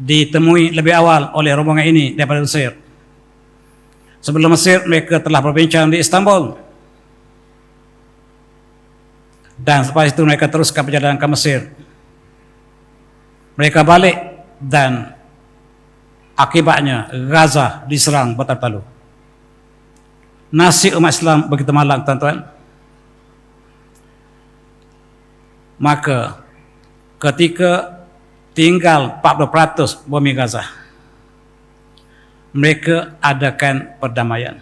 ditemui lebih awal oleh rombongan ini daripada Mesir. Sebelum Mesir, mereka telah berbincang di Istanbul. Dan selepas itu mereka teruskan perjalanan ke Mesir. Mereka balik dan akibatnya Gaza diserang bertalu-talu. Nasib umat Islam begitu malang, tuan-tuan. Maka ketika tinggal 40% bumi Gaza, mereka adakan perdamaian.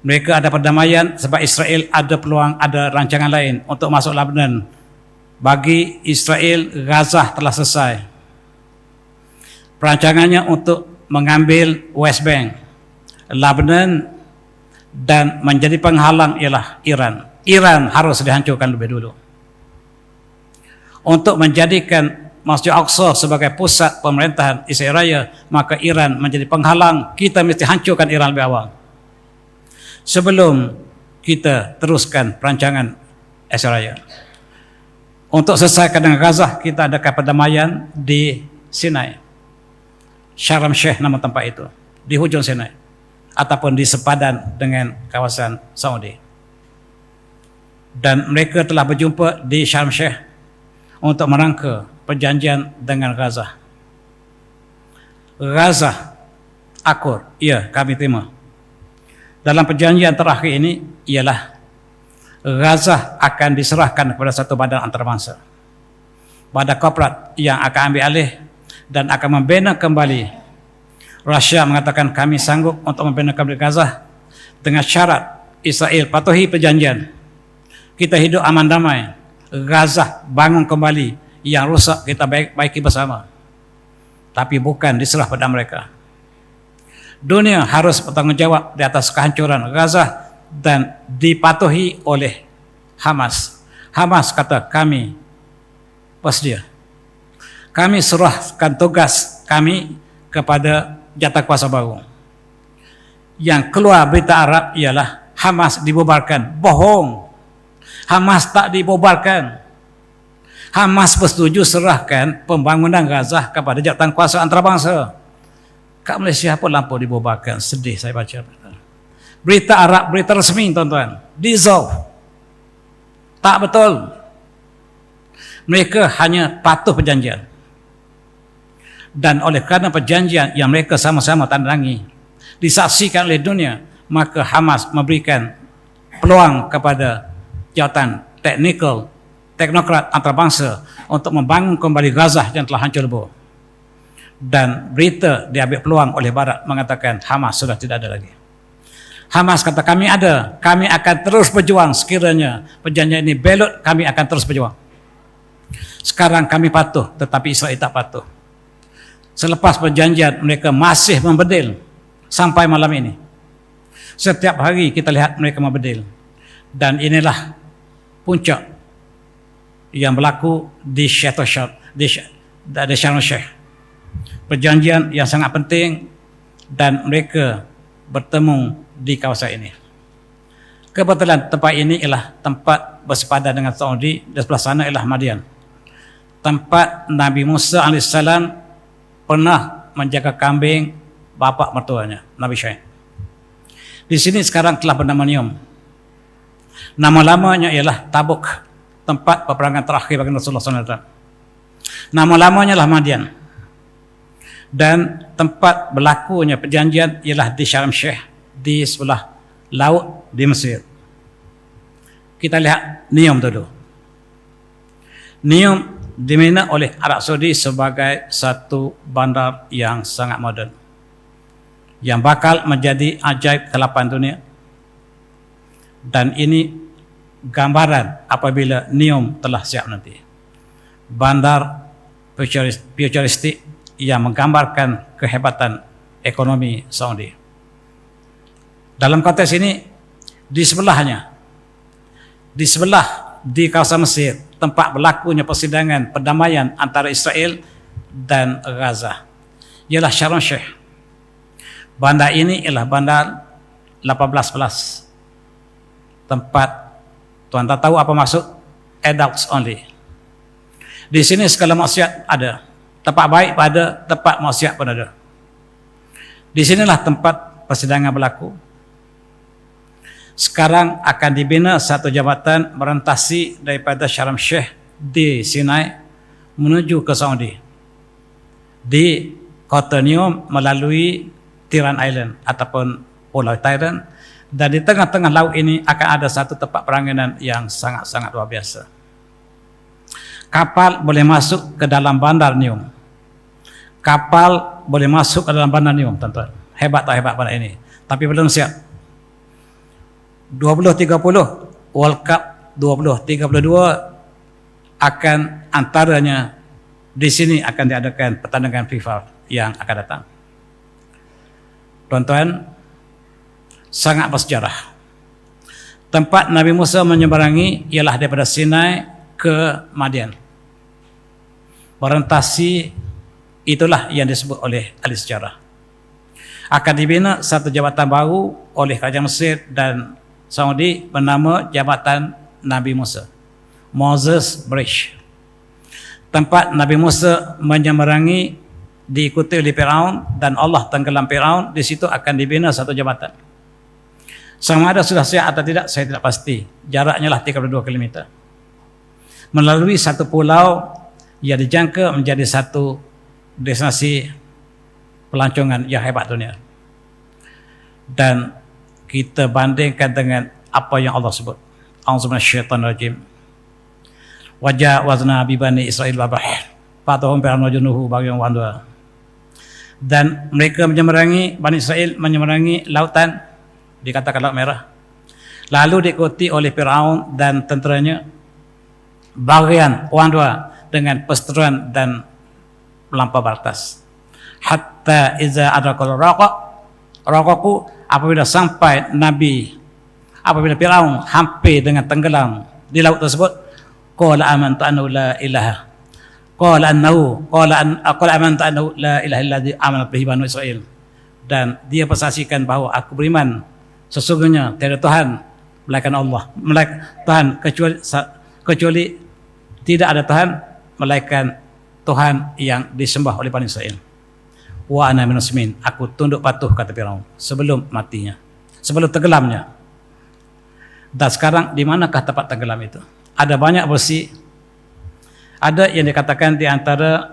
Mereka ada perdamaian sebab Israel ada peluang, ada rancangan lain untuk masuk Lebanon. Bagi Israel, Gaza telah selesai. Perancangannya untuk mengambil West Bank, Lebanon dan menjadi penghalang ialah Iran. Iran harus dihancurkan lebih dulu. Untuk menjadikan Masjid Aqsa sebagai pusat pemerintahan Israel Raya, maka Iran menjadi penghalang. Kita mesti hancurkan Iran lebih awal sebelum kita teruskan perancangan Israel Raya. Untuk selesaikan dengan Gaza, kita adakan perdamaian di Sinai. Sharm Sheikh nama tempat itu, di hujung Sinai, ataupun di sepadan dengan kawasan Saudi. Dan mereka telah berjumpa di Sharm Sheikh untuk merangka perjanjian dengan Gaza. Gaza, akur, ya kami terima. Dalam perjanjian terakhir ini ialah Gaza akan diserahkan kepada satu badan antarabangsa, badan korporat yang akan ambil alih dan akan membina kembali. Rusia mengatakan kami sanggup untuk membina kembali Gaza dengan syarat Israel patuhi perjanjian. Kita hidup aman damai. Gaza bangun kembali, yang rusak kita baiki bersama. Tapi bukan diserah pada mereka. Dunia harus bertanggungjawab di atas kehancuran Gaza dan dipatuhi oleh Hamas. Hamas kata kami bersedia. Kami serahkan tugas kami kepada jatah kuasa baru. Yang keluar berita Arab ialah Hamas dibubarkan. Bohong. Hamas tak dibubarkan. Hamas bersetuju serahkan pembangunan Gaza kepada jawatan kuasa antarabangsa. Kat Malaysia pun lampu dibubarkan. Sedih saya baca. Berita Arab, berita resmi tuan-tuan. Dissolve. Tak betul. Mereka hanya patuh perjanjian. Dan oleh kerana perjanjian yang mereka sama-sama tandangi disaksikan oleh dunia, maka Hamas memberikan peluang kepada jawatan teknokrat antarabangsa untuk membangun kembali Gaza yang telah hancur lebur. Dan berita diambil peluang oleh Barat mengatakan Hamas sudah tidak ada lagi. Hamas kata kami ada, kami akan terus berjuang sekiranya perjanjian ini belot, kami akan terus berjuang. Sekarang kami patuh, tetapi Israel tak patuh. Selepas perjanjian mereka masih membedil sampai malam ini. Setiap hari kita lihat mereka membedil. Dan inilah puncak yang berlaku di Sharm Sheikh. Perjanjian yang sangat penting dan mereka bertemu di kawasan ini. Kebetulan tempat ini ialah tempat bersepadan dengan Saudi, dan sebelah sana ialah Madian. Tempat Nabi Musa AS pernah menjaga kambing bapa mertuanya, Nabi Syekh. Di sini sekarang telah bernama Nium. Nama lamanya ialah Tabuk, tempat peperangan terakhir bagi Rasulullah SAW. Nama lamanya ialah Madian. Dan tempat berlakunya perjanjian ialah di Sharm Sheikh, di sebelah laut di Mesir. Kita lihat Nium dulu. Nium diminat oleh Arab Saudi sebagai satu bandar yang sangat moden, yang bakal menjadi ajaib ke-8 dunia. Dan ini gambaran apabila Nium telah siap nanti. Bandar futuristik yang menggambarkan kehebatan ekonomi Saudi. Dalam konteks ini, di sebelahnya, di kawasan Mesir, tempat berlakunya persidangan perdamaian antara Israel dan Gaza, ialah Sharm Sheikh. Bandar ini ialah bandar 18+. Tempat, tuan tak tahu apa maksud adults only. Di sini segala maksiat ada. Tempat baik pada, tempat maksiat pun ada. Di sinilah tempat persidangan berlaku. Sekarang akan dibina satu jabatan merentasi daripada Sharm Sheikh di Sinai menuju ke Saudi. Di kota Nium melalui Tiran Island ataupun Pulau Tiran. Dan di tengah-tengah laut ini akan ada satu tempat perangainan yang sangat-sangat luar biasa. Kapal boleh masuk ke dalam bandar Nium. Kapal boleh masuk ke dalam bandar Nium, tuan-tuan. Hebat tak hebat bandar ini? Tapi belum siap. 2030 World Cup 2032 akan antaranya di sini akan diadakan pertandingan FIFA yang akan datang. Tuan-tuan, sangat bersejarah. Tempat Nabi Musa menyeberangi ialah daripada Sinai ke Madian. Orientasi itulah yang disebut oleh ahli sejarah. Akan dibina satu jabatan baru oleh Kerajaan Mesir dan Saudi bernama Jabatan Nabi Musa, Moses Bridge. Tempat Nabi Musa menyeberangi diikuti oleh Firaun dan Allah tenggelam Firaun, di situ akan dibina satu jabatan. Sama ada sudah siap atau tidak, saya tidak pasti. Jaraknya lah 32 km. Melalui satu pulau yang dijangka menjadi satu destinasi pelancongan yang hebat dunia. Dan kita bandingkan dengan apa yang Allah sebut. A'udzubillahi minasyaitonirrajim. Wajawazna bi bani Israil bahr fatahum fir'aun junuhu baghyan wa adwa. Dan mereka menyeberangi, Bani Israel menyeberangi lautan, dikatakan Laut Merah, lalu diikuti oleh Firaun dan tenteranya baghyan wa adwa, dengan perseteruan dan melampau batas. Hatta iza adrakal raqaqu, apabila sampai apabila Firaun hampir dengan tenggelam di laut tersebut, qala amantu annahu la ilaha qala amantu annahu la ilaha illalladzi amanat bihi banu Israil, dan dia persaksikan bahawa aku beriman sesungguhnya tiada Tuhan melainkan Allah, Tuhan kecuali tidak ada Tuhan melainkan Tuhan yang disembah oleh Bani Israel. Wa ana minal muslimin, aku tunduk patuh, kata Firaun sebelum matinya, sebelum tenggelamnya. Dan sekarang di manakah tempat tenggelam itu? Ada banyak versi. Ada yang dikatakan di antara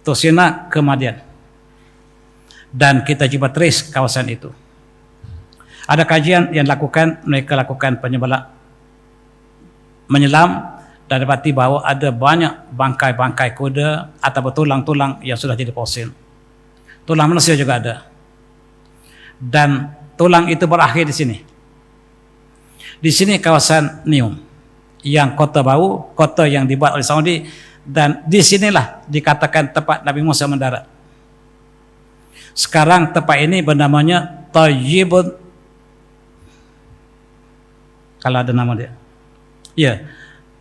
Tusina ke Madian, dan kita cuba trace kawasan itu. Ada kajian yang mereka lakukan menyelam dan dapati bahawa ada banyak bangkai-bangkai kuda atau tulang-tulang yang sudah jadi fosil. Tulang manusia juga ada. Dan tulang itu berakhir di sini. Di sini kawasan Neom, yang kota baru, kota yang dibuat oleh Saudi, dan di sinilah dikatakan tempat Nabi Musa mendarat. Sekarang tempat ini bernamanya Tayyibun, kalau ada nama dia. Ya,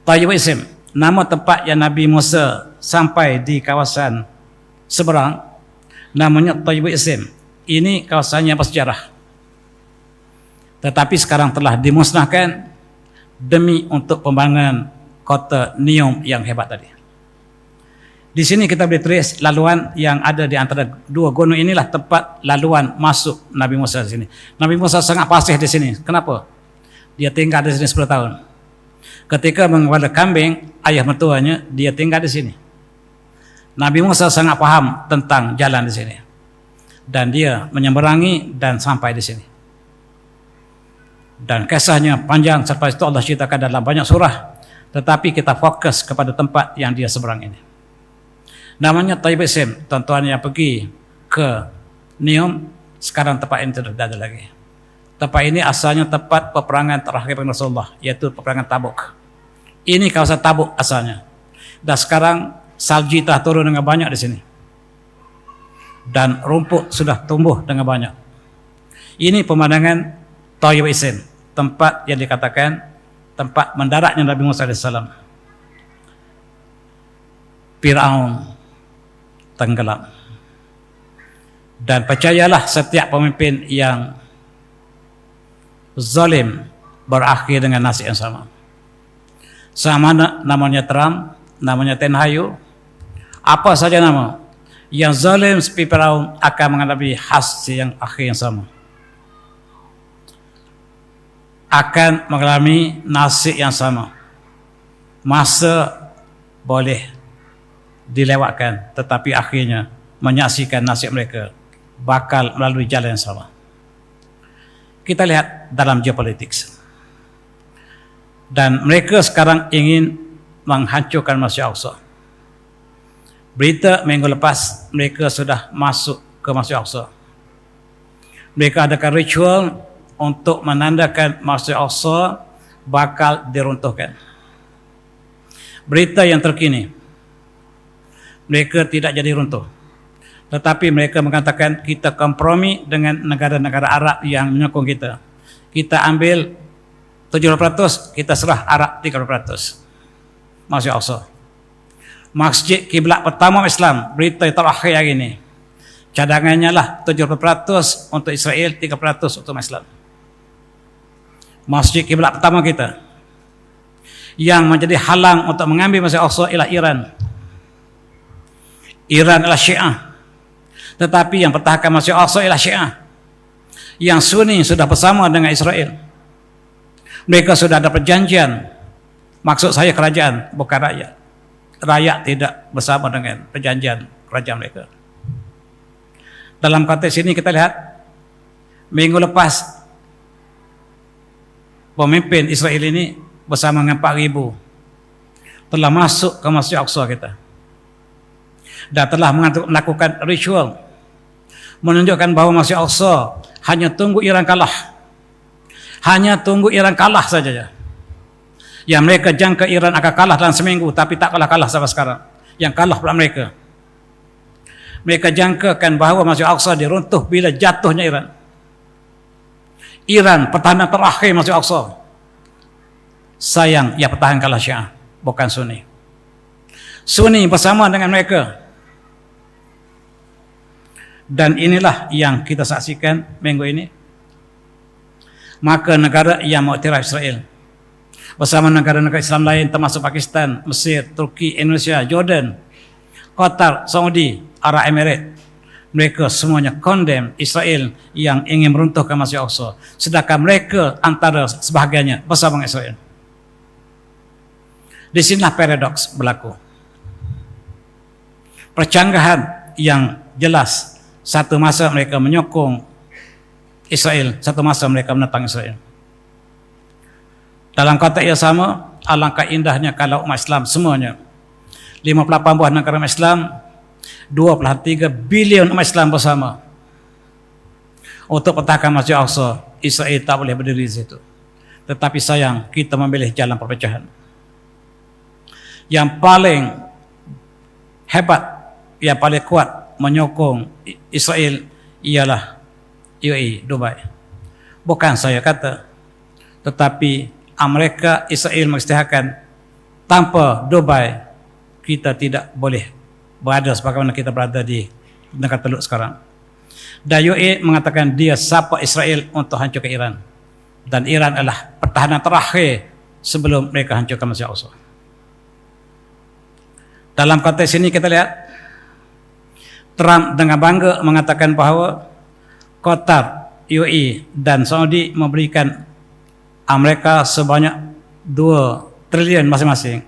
Tayyibun Isim, nama tempat yang Nabi Musa sampai di kawasan seberang, namanya Tayyibun Isim. Ini kawasan yang bersejarah, tetapi sekarang telah dimusnahkan demi untuk pembangunan kota Neom yang hebat tadi. Di sini kita boleh tulis laluan yang ada di antara dua gunung inilah tempat laluan masuk Nabi Musa di sini. Nabi Musa sangat fasih di sini. Kenapa? Dia tinggal di sini 10 tahun. Ketika mengembala kambing, ayah mertuanya, dia tinggal di sini. Nabi Musa sangat paham tentang jalan di sini, dan dia menyeberangi dan sampai di sini. Dan kisahnya panjang, selepas itu Allah ceritakan dalam banyak surah, tetapi kita fokus kepada tempat yang dia seberang ini. Namanya Tayyib Isim. Tuan-tuan yang pergi ke Neom, sekarang tempat ini tidak ada lagi. Tempat ini asalnya tempat peperangan terakhir Rasulullah, yaitu peperangan Tabuk. Ini kawasan Tabuk asalnya. Dan sekarang salji telah turun dengan banyak di sini, dan rumput sudah tumbuh dengan banyak. Ini pemandangan Tayyib Isim, tempat yang dikatakan tempat mendaratnya Nabi Musa AS. Firaun tenggelam. Dan percayalah, setiap pemimpin yang zalim berakhir dengan nasib yang sama. Sama namanya Trump, namanya Ten Hayu, apa saja nama, yang zalim seperti Firaun akan menghadapi hasil yang akhir yang sama, akan mengalami nasib yang sama. Masa boleh dilewatkan, tetapi akhirnya menyaksikan nasib mereka bakal melalui jalan yang sama. Kita lihat dalam geopolitik, dan mereka sekarang ingin menghancurkan Masjid Al-Aqsa. Berita minggu lepas mereka sudah masuk ke Masjid Al-Aqsa. Mereka adakan ritual untuk menandakan Masjid Al-Aqsa bakal diruntuhkan. Berita yang terkini, mereka tidak jadi runtuh, Tetapi mereka mengatakan kita kompromi dengan negara-negara Arab yang menyokong kita. Kita ambil 70%, kita serah Arab 30%. Masya Allah. Masjid kiblat pertama Islam, berita terakhir hari ini, cadangannya lah 70% untuk Israel, 30% untuk Islam. Masjid kiblat pertama kita. Yang menjadi halang untuk mengambil Masjid Al-Aqsa ialah Iran. Iran adalah Syiah. Tetapi yang pertahankan Masjid Al-Aqsa ialah Syiah. Yang Sunni sudah bersama dengan Israel. Mereka sudah ada perjanjian. Maksud saya kerajaan, bukan rakyat. Rakyat tidak bersama dengan perjanjian kerajaan mereka. Dalam konteks ini kita lihat, minggu lepas pemimpin Israel ini bersama dengan 4,000 telah masuk ke Masjid Al-Aqsa kita dan telah melakukan ritual menunjukkan bahawa Masjid Al-Aqsa hanya tunggu Iran kalah. Hanya tunggu Iran kalah saja. Yang mereka jangka Iran akan kalah dalam seminggu, tapi tak kalah-kalah sampai sekarang. Yang kalah pula mereka. Mereka jangkakan bahawa Masjid Al-Aqsa diruntuh bila jatuhnya Iran. Iran pertahanan terakhir Masjid Al-Aqsa. Sayang, ia pertahankanlah Syiah, bukan Sunni. Sunni bersama dengan mereka. Dan inilah yang kita saksikan minggu ini. Maka negara yang mengiktiraf Israel bersama negara-negara Islam lain termasuk Pakistan, Mesir, Turki, Indonesia, Jordan, Qatar, Saudi, Arab Emirates, mereka semuanya condemn Israel yang ingin meruntuhkan Masjid Al-Aqsa, sedangkan mereka antara sebahagiannya bersama dengan Israel. Di sinilah paradoks berlaku. Percanggahan yang jelas, satu masa mereka menyokong Israel, satu masa mereka menentang Israel. Dalam konteks yang sama, alangkah indahnya kalau umat Islam semuanya, 58 buah negara Islam, 2,3 bilion umat Islam bersama untuk pertahankan Masjid Al-Aqsa. Israel tak boleh berdiri di situ. Tetapi sayang, kita memilih jalan perpecahan. Yang paling hebat, yang paling kuat menyokong Israel ialah UAE, Dubai. Bukan saya kata, tetapi Amerika, Israel mengisytiharkan tanpa Dubai kita tidak boleh berada sebagaimana kita berada di negara Teluk sekarang. Dan UAE mengatakan dia sapa Israel untuk hancurkan Iran, dan Iran adalah pertahanan terakhir sebelum mereka hancurkan Masjid Al-Aqsa. Dalam konteks ini kita lihat Trump dengan bangga mengatakan bahawa Qatar, UAE dan Saudi memberikan Amerika sebanyak 2 trilion masing-masing,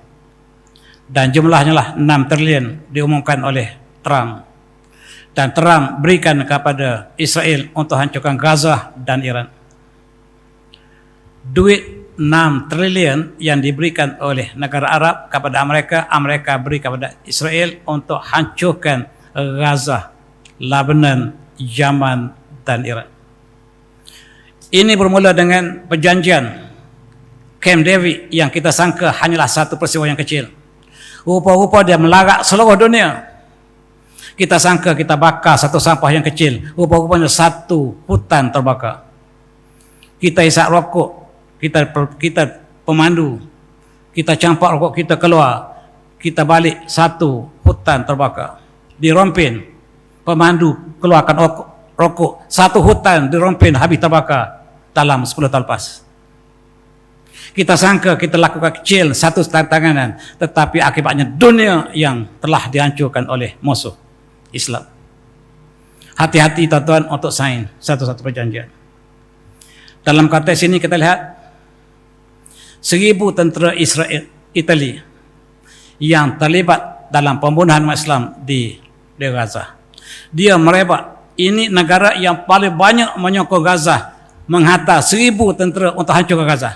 dan jumlahnya lah 6 trilion diumumkan oleh Trump, dan Trump berikan kepada Israel untuk hancurkan Gaza dan Iran. Duit 6 trilion yang diberikan oleh negara Arab kepada Amerika, Amerika beri kepada Israel untuk hancurkan Gaza, Lebanon, Yaman dan Iran. Ini bermula dengan perjanjian Camp David yang kita sangka hanyalah satu peristiwa yang kecil. Rupa-rupa dia melarak seluruh dunia. Kita sangka kita bakar satu sampah yang kecil, rupa-rupanya satu hutan terbakar. Kita isap rokok, kita pemandu, kita campak rokok kita keluar, kita balik satu hutan terbakar. Di Rompin, pemandu keluarkan rokok, satu hutan di Rompin habis terbakar dalam 10 tahun lepas. Kita sangka kita lakukan kecil satu tantangan, tetapi akibatnya dunia yang telah dihancurkan oleh musuh Islam. Hati-hati tuan-tuan untuk sign satu-satu perjanjian. Dalam konteks ini kita lihat 1,000 tentera Israel, Itali yang terlibat dalam pembunuhan umat Islam di Gaza. Dia merebak. Ini negara yang paling banyak menyokong Gaza, menghantar 1,000 tentera untuk hancurkan Gaza.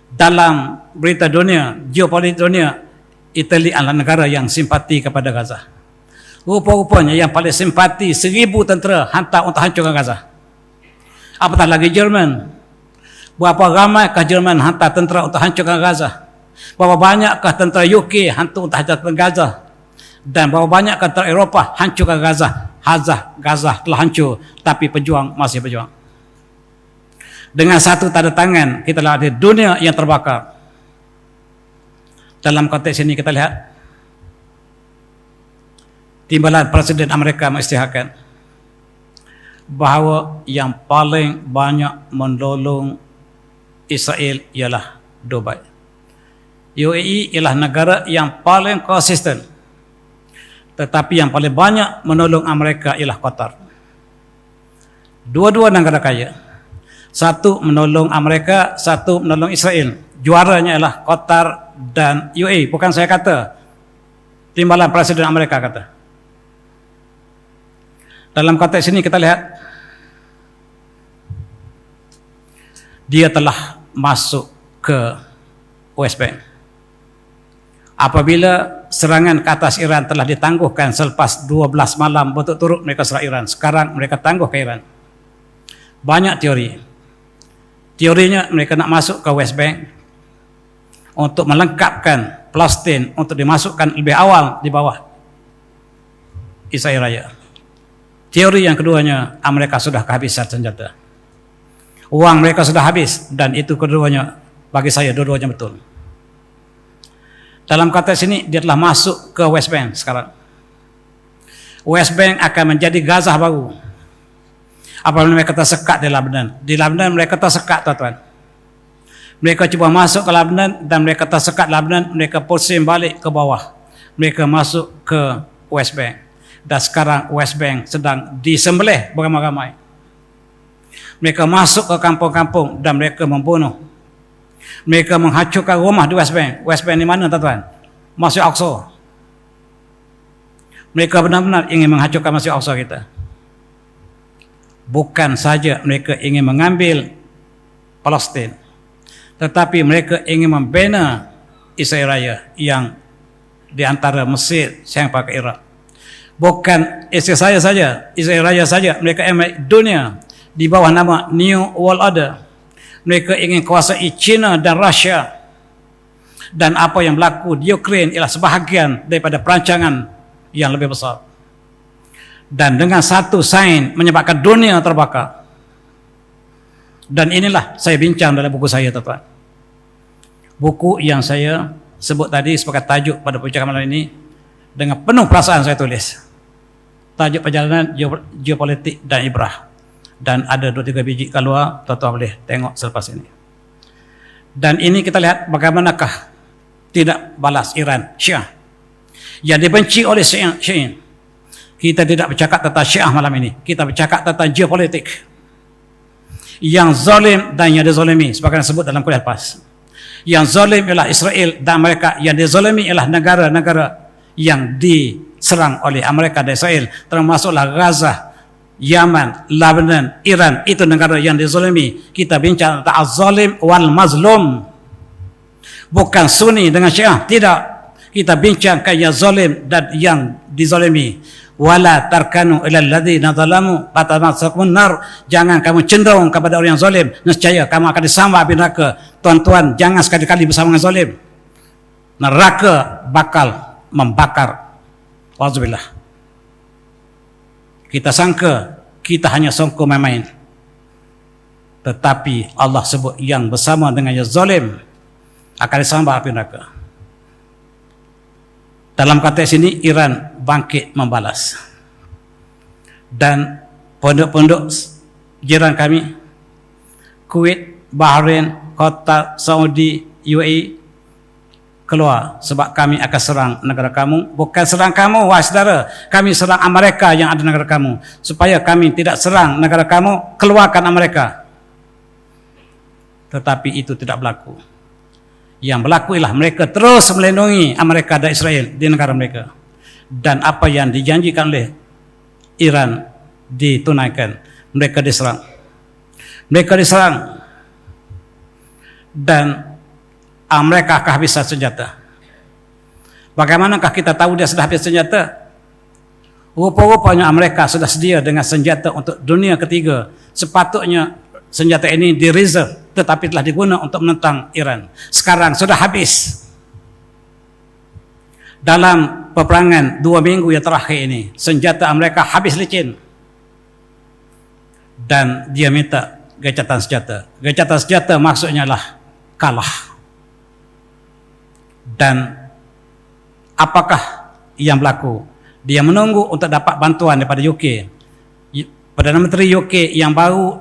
Dalam berita dunia, geopolitik dunia, Itali adalah negara yang simpati kepada Gaza. Rupa-rupanya yang paling simpati 1,000 tentera hantar untuk hancurkan Gaza. Apatah lagi Jerman. Berapa ramaikah Jerman hantar tentera untuk hancurkan Gaza? Berapa banyakkah tentera UK hantar untuk hancurkan Gaza? Dan berapa banyakkah tentera Eropah hancurkan Gaza? Gaza telah hancur, tapi pejuang masih berjuang. Dengan satu tanda tangan, kita lihat di dunia yang terbakar. Dalam konteks ini kita lihat timbalan Presiden Amerika mengisytiharkan bahawa yang paling banyak menolong Israel ialah Dubai. UAE ialah negara yang paling konsisten, tetapi yang paling banyak menolong Amerika ialah Qatar. Dua-dua negara kaya, satu menolong Amerika, satu menolong Israel. Juaranya ialah Qatar dan UAE. Bukan saya kata, timbalan Presiden Amerika kata. Dalam konteks ini kita lihat dia telah masuk ke West Bank. Apabila serangan ke atas Iran telah ditangguhkan selepas 12 malam berturut-turut mereka serang Iran, sekarang mereka tangguh ke Iran. Banyak teori. Teorinya mereka nak masuk ke West Bank untuk melengkapkan Palestin untuk dimasukkan lebih awal di bawah Israel Raya. Teori yang keduanya, Amerika sudah kehabisan senjata. Uang mereka sudah habis, dan itu keduanya bagi saya dua-duanya betul. Dalam konteks ini dia telah masuk ke West Bank sekarang. West Bank akan menjadi Gaza baru. Apabila mereka tersekat di Lebanon. Di Lebanon mereka tersekat, tuan-tuan. Mereka cuba masuk ke Lebanon dan mereka tersekat Lebanon, mereka pusing balik ke bawah. Mereka masuk ke West Bank. Dan sekarang West Bank sedang disembelih beramai-ramai. Mereka masuk ke kampung-kampung dan mereka membunuh. Mereka menghancurkan rumah di West Bank. West Bank di mana, tuan-tuan? Masjid Al-Aqsa. Mereka benar-benar ingin menghancurkan Masjid Al-Aqsa kita. Bukan saja mereka ingin mengambil Palestin, tetapi mereka ingin membina Israel Raya yang di antara Mesir sampai ke Iraq. Bukan Israel Raya saja, mereka ingin dunia di bawah nama New World Order. Mereka ingin kuasai China dan Rusia. Dan apa yang berlaku di Ukraine ialah sebahagian daripada perancangan yang lebih besar. Dan dengan satu sign menyebabkan dunia terbakar. Dan inilah saya bincang dalam buku saya, tuan-tuan. Buku yang saya sebut tadi sebagai tajuk pada perbincangan malam ini, dengan penuh perasaan saya tulis. Tajuk Perjalanan Geopolitik dan Ibrah. Dan ada 2-3 biji keluar, tuan-tuan boleh tengok selepas ini. Dan ini kita lihat bagaimanakah tidak balas Iran Syiah yang dibenci oleh Syiah. Kita tidak bercakap tentang Syiah malam ini, kita bercakap tentang geopolitik yang zalim dan yang dizalimi, sebagaimana disebut dalam kuliah lepas. Yang zalim ialah Israel dan Amerika, yang dizalimi ialah negara-negara yang diserang oleh Amerika dan Israel, termasuklah Gaza, Yaman, Lebanon, Iran. Itu negara yang dizalimi. Kita bincang tentang az-zalim wal mazlum, bukan Sunni dengan Syiah, tidak. Kita bincangkan yang zalim dan yang dizalimi. Wala tarkanu ilal ladzina zalamu fatamassakumun nar. Jangan kamu cenderung kepada orang yang zalim, nescaya kamu akan disambar api neraka. Tuan-tuan, jangan sekali-kali bersama dengan zalim. Neraka bakal membakar. Wazubillah. Kita sangka kita hanya songkok main-main, tetapi Allah sebut yang bersama dengan yang zalim akan disambar api neraka. Dalam konteks ini Iran bangkit membalas. Dan pondok-pondok jiran kami, Kuwait, Bahrain, Qatar, Saudi, UAE keluar sebab kami akan serang negara kamu. Bukan serang kamu, wahai saudara, kami serang Amerika yang ada negara kamu. Supaya kami tidak serang negara kamu, keluarkan Amerika. Tetapi itu tidak berlaku. Yang berlaku ialah mereka terus melindungi Amerika dan Israel di negara mereka. Dan apa yang dijanjikan oleh Iran ditunaikan. Mereka diserang. Mereka diserang. Dan mereka kehabisan senjata. Bagaimanakah kita tahu dia sudah habis senjata? Rupa-rupanya Amerika sudah sedia dengan senjata untuk dunia ketiga. Sepatutnya senjata ini di reserve, tetapi telah digunakan untuk menentang Iran. Sekarang sudah habis. Dalam peperangan 2 minggu yang terakhir ini, senjata Amerika habis licin. Dan dia minta gencatan senjata. Gencatan senjata maksudnya lah kalah. Dan apakah yang berlaku? Dia menunggu untuk dapat bantuan daripada UK. Perdana Menteri UK yang baru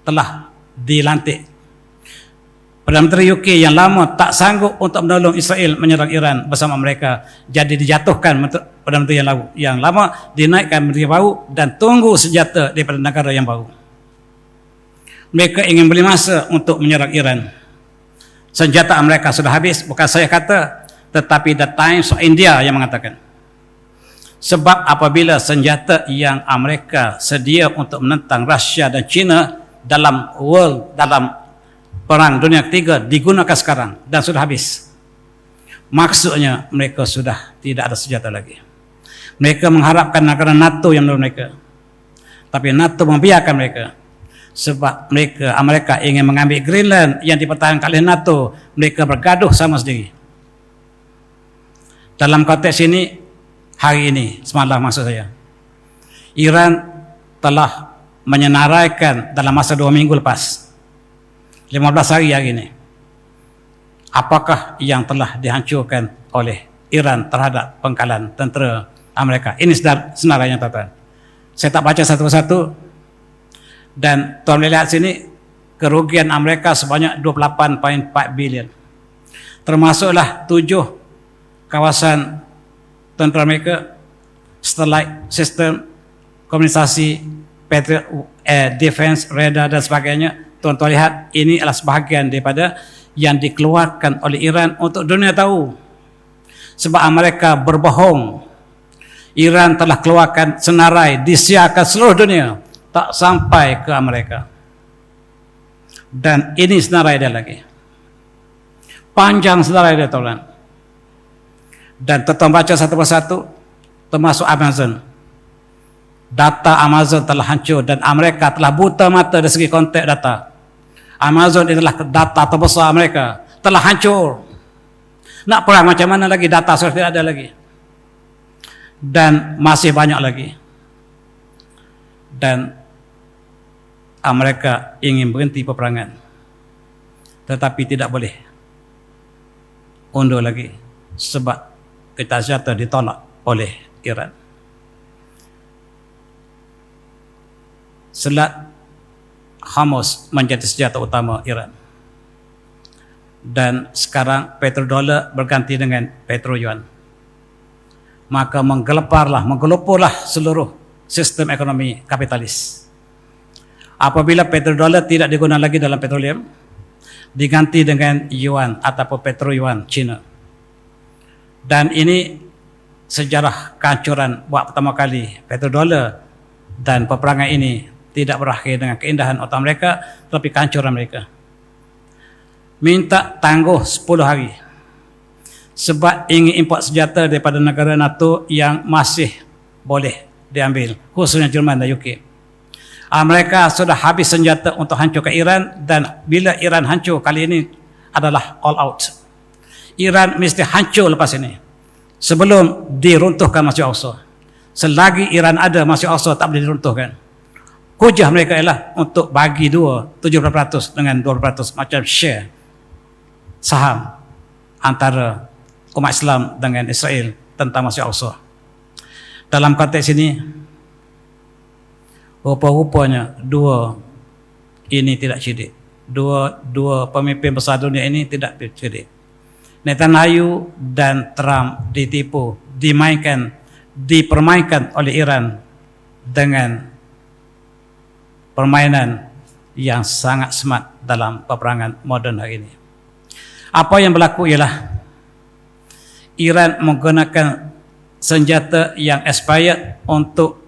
telah dilantik. Perdana Menteri UK yang lama tak sanggup untuk menolong Israel menyerang Iran bersama mereka. Jadi dijatuhkan Perdana Menteri yang lama, dinaikkan Menteri baru dan tunggu senjata daripada negara yang baru. Mereka ingin beli masa untuk menyerang Iran. Senjata mereka sudah habis, bukan saya kata, tetapi The Times of India yang mengatakan. Sebab apabila senjata yang Amerika sedia untuk menentang Rusia dan China dalam Perang Dunia Ketiga digunakan sekarang dan sudah habis, maksudnya mereka sudah tidak ada senjata lagi. Mereka mengharapkan negara NATO yang menolong mereka, tapi NATO membiarkan mereka. Sebab Amerika ingin mengambil Greenland yang dipertahankan oleh NATO. Mereka bergaduh sama sendiri. Dalam konteks ini, hari ini, semalam maksud saya, Iran telah menyenaraikan dalam masa 2 minggu lepas, 15 hari ini, apakah yang telah dihancurkan oleh Iran terhadap pangkalan tentera Amerika. Ini senarainya, tuan-tuan. Saya tak baca satu persatu. Dan tuan boleh lihat sini, kerugian Amerika sebanyak 28.4 bilion. Termasuklah 7 kawasan tentera Amerika, satellite sistem, komunikasi, defense, radar dan sebagainya. Tuan-tuan lihat, ini adalah sebahagian daripada yang dikeluarkan oleh Iran untuk dunia tahu. Sebab Amerika berbohong. Iran telah keluarkan senarai, disiarkan seluruh dunia, tak sampai ke Amerika. Dan ini senarai dia lagi. Panjang senarai dia, tuan. Dan tuan baca satu persatu, termasuk Amazon. Data Amazon telah hancur dan Amerika telah buta mata dari segi konteks data. Amazon adalah data terbesar Amerika, telah hancur. Nak perang macam mana lagi, data sudah tidak ada lagi. Dan masih banyak lagi. Dan Amerika ingin berhenti peperangan, tetapi tidak boleh undur lagi sebab gencatan senjata ditolak oleh Iran. Selat Hormuz menjadi senjata utama Iran, dan sekarang petrodolar berganti dengan petro-yuan. Maka menggelupurlah seluruh sistem ekonomi kapitalis. Apabila petrodolar tidak digunakan lagi dalam petroleum, diganti dengan yuan ataupun petro-yuan China. Dan ini sejarah kehancuran buat pertama kali petrodolar, dan peperangan ini tidak berakhir dengan keindahan otak mereka, tetapi kehancuran mereka. Minta tangguh 10 hari sebab ingin import senjata daripada negara NATO yang masih boleh diambil, khususnya Jerman dan UK. Mereka sudah habis senjata untuk hancurkan Iran, dan bila Iran hancur kali ini adalah all out. Iran mesti hancur lepas ini sebelum diruntuhkan Masjid Al-Aqsa. Selagi Iran ada, Masjid Al-Aqsa tak boleh diruntuhkan. Hujah mereka ialah untuk bagi 70% dengan 20% macam share saham antara umat Islam dengan Israel tentang Masjid Al-Aqsa. Dalam konteks ini, rupa-rupanya ini tidak cerdik. Dua pemimpin besar dunia ini tidak cerdik. Netanyahu dan Trump ditipu, dipermainkan oleh Iran dengan permainan yang sangat smart dalam peperangan moden hari ini. Apa yang berlaku ialah Iran menggunakan senjata yang expired untuk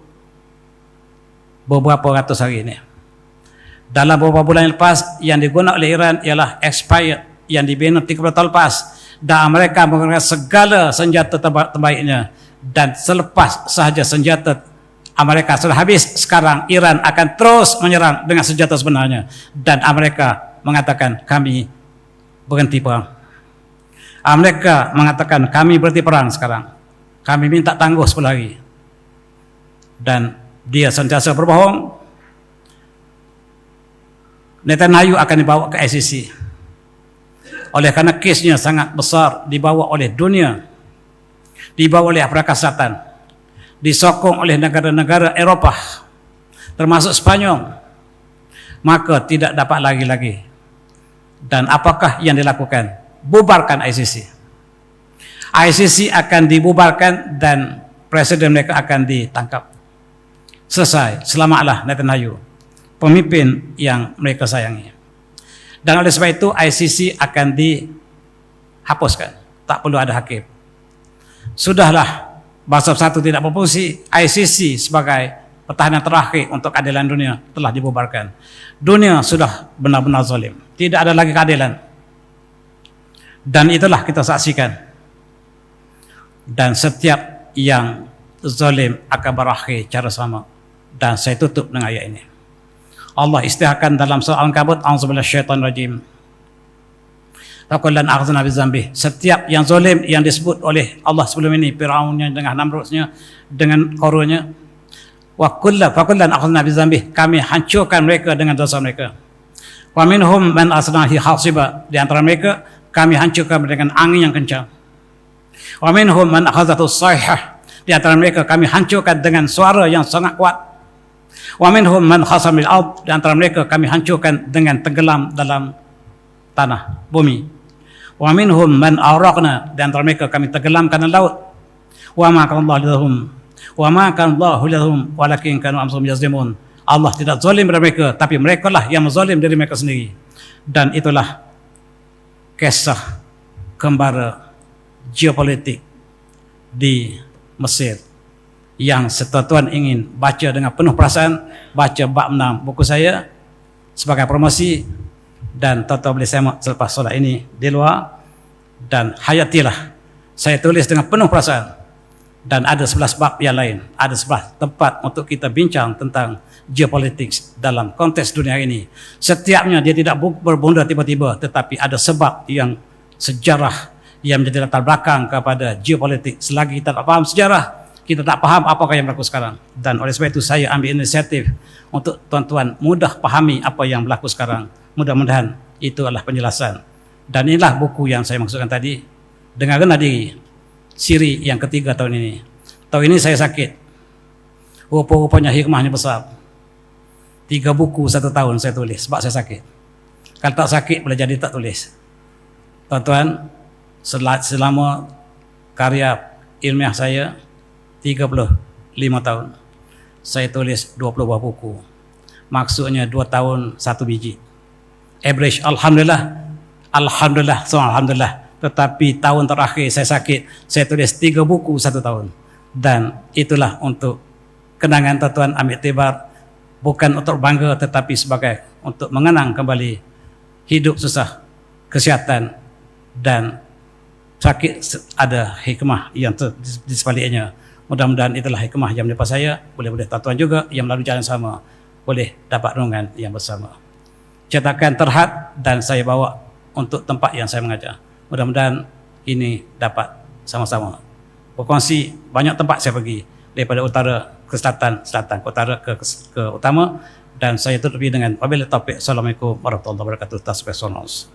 beberapa ratus hari ini. Dalam beberapa bulan yang lepas, yang digunakan oleh Iran ialah expired, yang dibina 30 tahun lepas, dan mereka menggunakan segala senjata terbaiknya. Dan selepas sahaja senjata Amerika sudah habis, sekarang Iran akan terus menyerang dengan senjata sebenarnya, dan Amerika mengatakan kami berhenti perang. Mereka mengatakan kami berhenti perang sekarang. Kami minta tangguh 10 hari. Dan dia sentiasa berbohong. Netanyahu akan dibawa ke ICC. Oleh kerana kesnya sangat besar, dibawa oleh dunia, dibawa oleh Afrika Selatan, disokong oleh negara-negara Eropah, termasuk Spanyol, maka tidak dapat lagi. Dan apakah yang dilakukan? Bubarkan ICC. ICC akan dibubarkan dan presiden mereka akan ditangkap. Selesai. Selamatlah Netanyahu, pemimpin yang mereka sayangi. Dan oleh sebab itu ICC akan dihapuskan. Tak perlu ada hakim. Sudahlah, bangsa satu tidak berfungsi. ICC sebagai pertahanan terakhir untuk keadilan dunia telah dibubarkan. Dunia sudah benar-benar zalim. Tidak ada lagi keadilan. Dan itulah kita saksikan. Dan setiap yang zalim akan berakhir cara sama. Dan saya tutup dengan ayat ini. Allah istihakan dalam surah Al-Ankabut, a'udzubillahi minasyaitonir rajim. Fakullan akhzana bizambi. Setiap yang zalim yang disebut oleh Allah sebelum ini, Firaunnya dengan Namrudnya, dengan Qarunnya, fakullan akhzana bizambi. Kami hancurkan mereka dengan dosa mereka. Wa minhum man asnahi hasiba. Di antara mereka kami hancurkan dengan angin yang kencang. Wa minhum man akhadhatu sayhah. Di antara mereka kami hancurkan dengan suara yang sangat kuat. Wa minhum man khasamil ard. Di antara mereka kami hancurkan dengan tenggelam dalam tanah, bumi. Wa minhum man awraqna. Di antara mereka kami tenggelamkan dalam laut. Wa ma kana Allahu lahum walakin kanu anfusahum yazlimun. Allah tidak zalim kepada mereka, tapi mereka lah yang menzalim diri mereka sendiri. Dan itulah kisah kembara geopolitik di Mesir yang tuan ingin baca dengan penuh perasaan, baca bab 6 buku saya sebagai promosi, dan tuan boleh semak selepas solat ini di luar, dan hayatilah. Saya tulis dengan penuh perasaan, dan ada 11 bab yang lain, ada 11 tempat untuk kita bincang tentang geopolitik dalam konteks dunia ini. Setiapnya dia tidak berbunda tiba-tiba, tetapi ada sebab yang sejarah yang menjadi latar belakang kepada geopolitik. Selagi kita tak faham sejarah, kita tak faham apakah yang berlaku sekarang. Dan oleh sebab itu saya ambil inisiatif untuk tuan-tuan mudah pahami apa yang berlaku sekarang. Mudah-mudahan itu adalah penjelasan. Dan inilah buku yang saya maksudkan tadi. Dengarkan tadi siri yang ketiga tahun ini. Tahun ini saya sakit. Rupa-rupanya hikmahnya besar. 3 buku 1 tahun saya tulis sebab saya sakit. Kalau tak sakit boleh jadi tak tulis. Tuan-tuan, selama karya ilmiah saya 35 tahun, saya tulis 20 buah buku. Maksudnya 2 tahun 1 biji. Average, Alhamdulillah. Tetapi tahun terakhir saya sakit, saya tulis 3 buku 1 tahun. Dan itulah untuk kenangan tuan-tuan, ambil tibar. Bukan untuk bangga, tetapi sebagai untuk mengenang kembali hidup susah, kesihatan, dan sakit. Ada hikmah yang di sebaliknya. Mudah-mudahan itulah hikmah yang menimpa saya. Boleh-boleh tuan-tuan juga yang melalui jalan sama boleh dapat renungan yang bersama. Cetakan terhad dan saya bawa untuk tempat yang saya mengajar. Mudah-mudahan ini dapat sama-sama berkongsi. Banyak tempat saya pergi, daripada utara ke selatan, selatan ke utara ke utama, dan saya tutupi dengan wabillahi taufiq. Assalamualaikum warahmatullahi wabarakatuh. Tasbih sonos.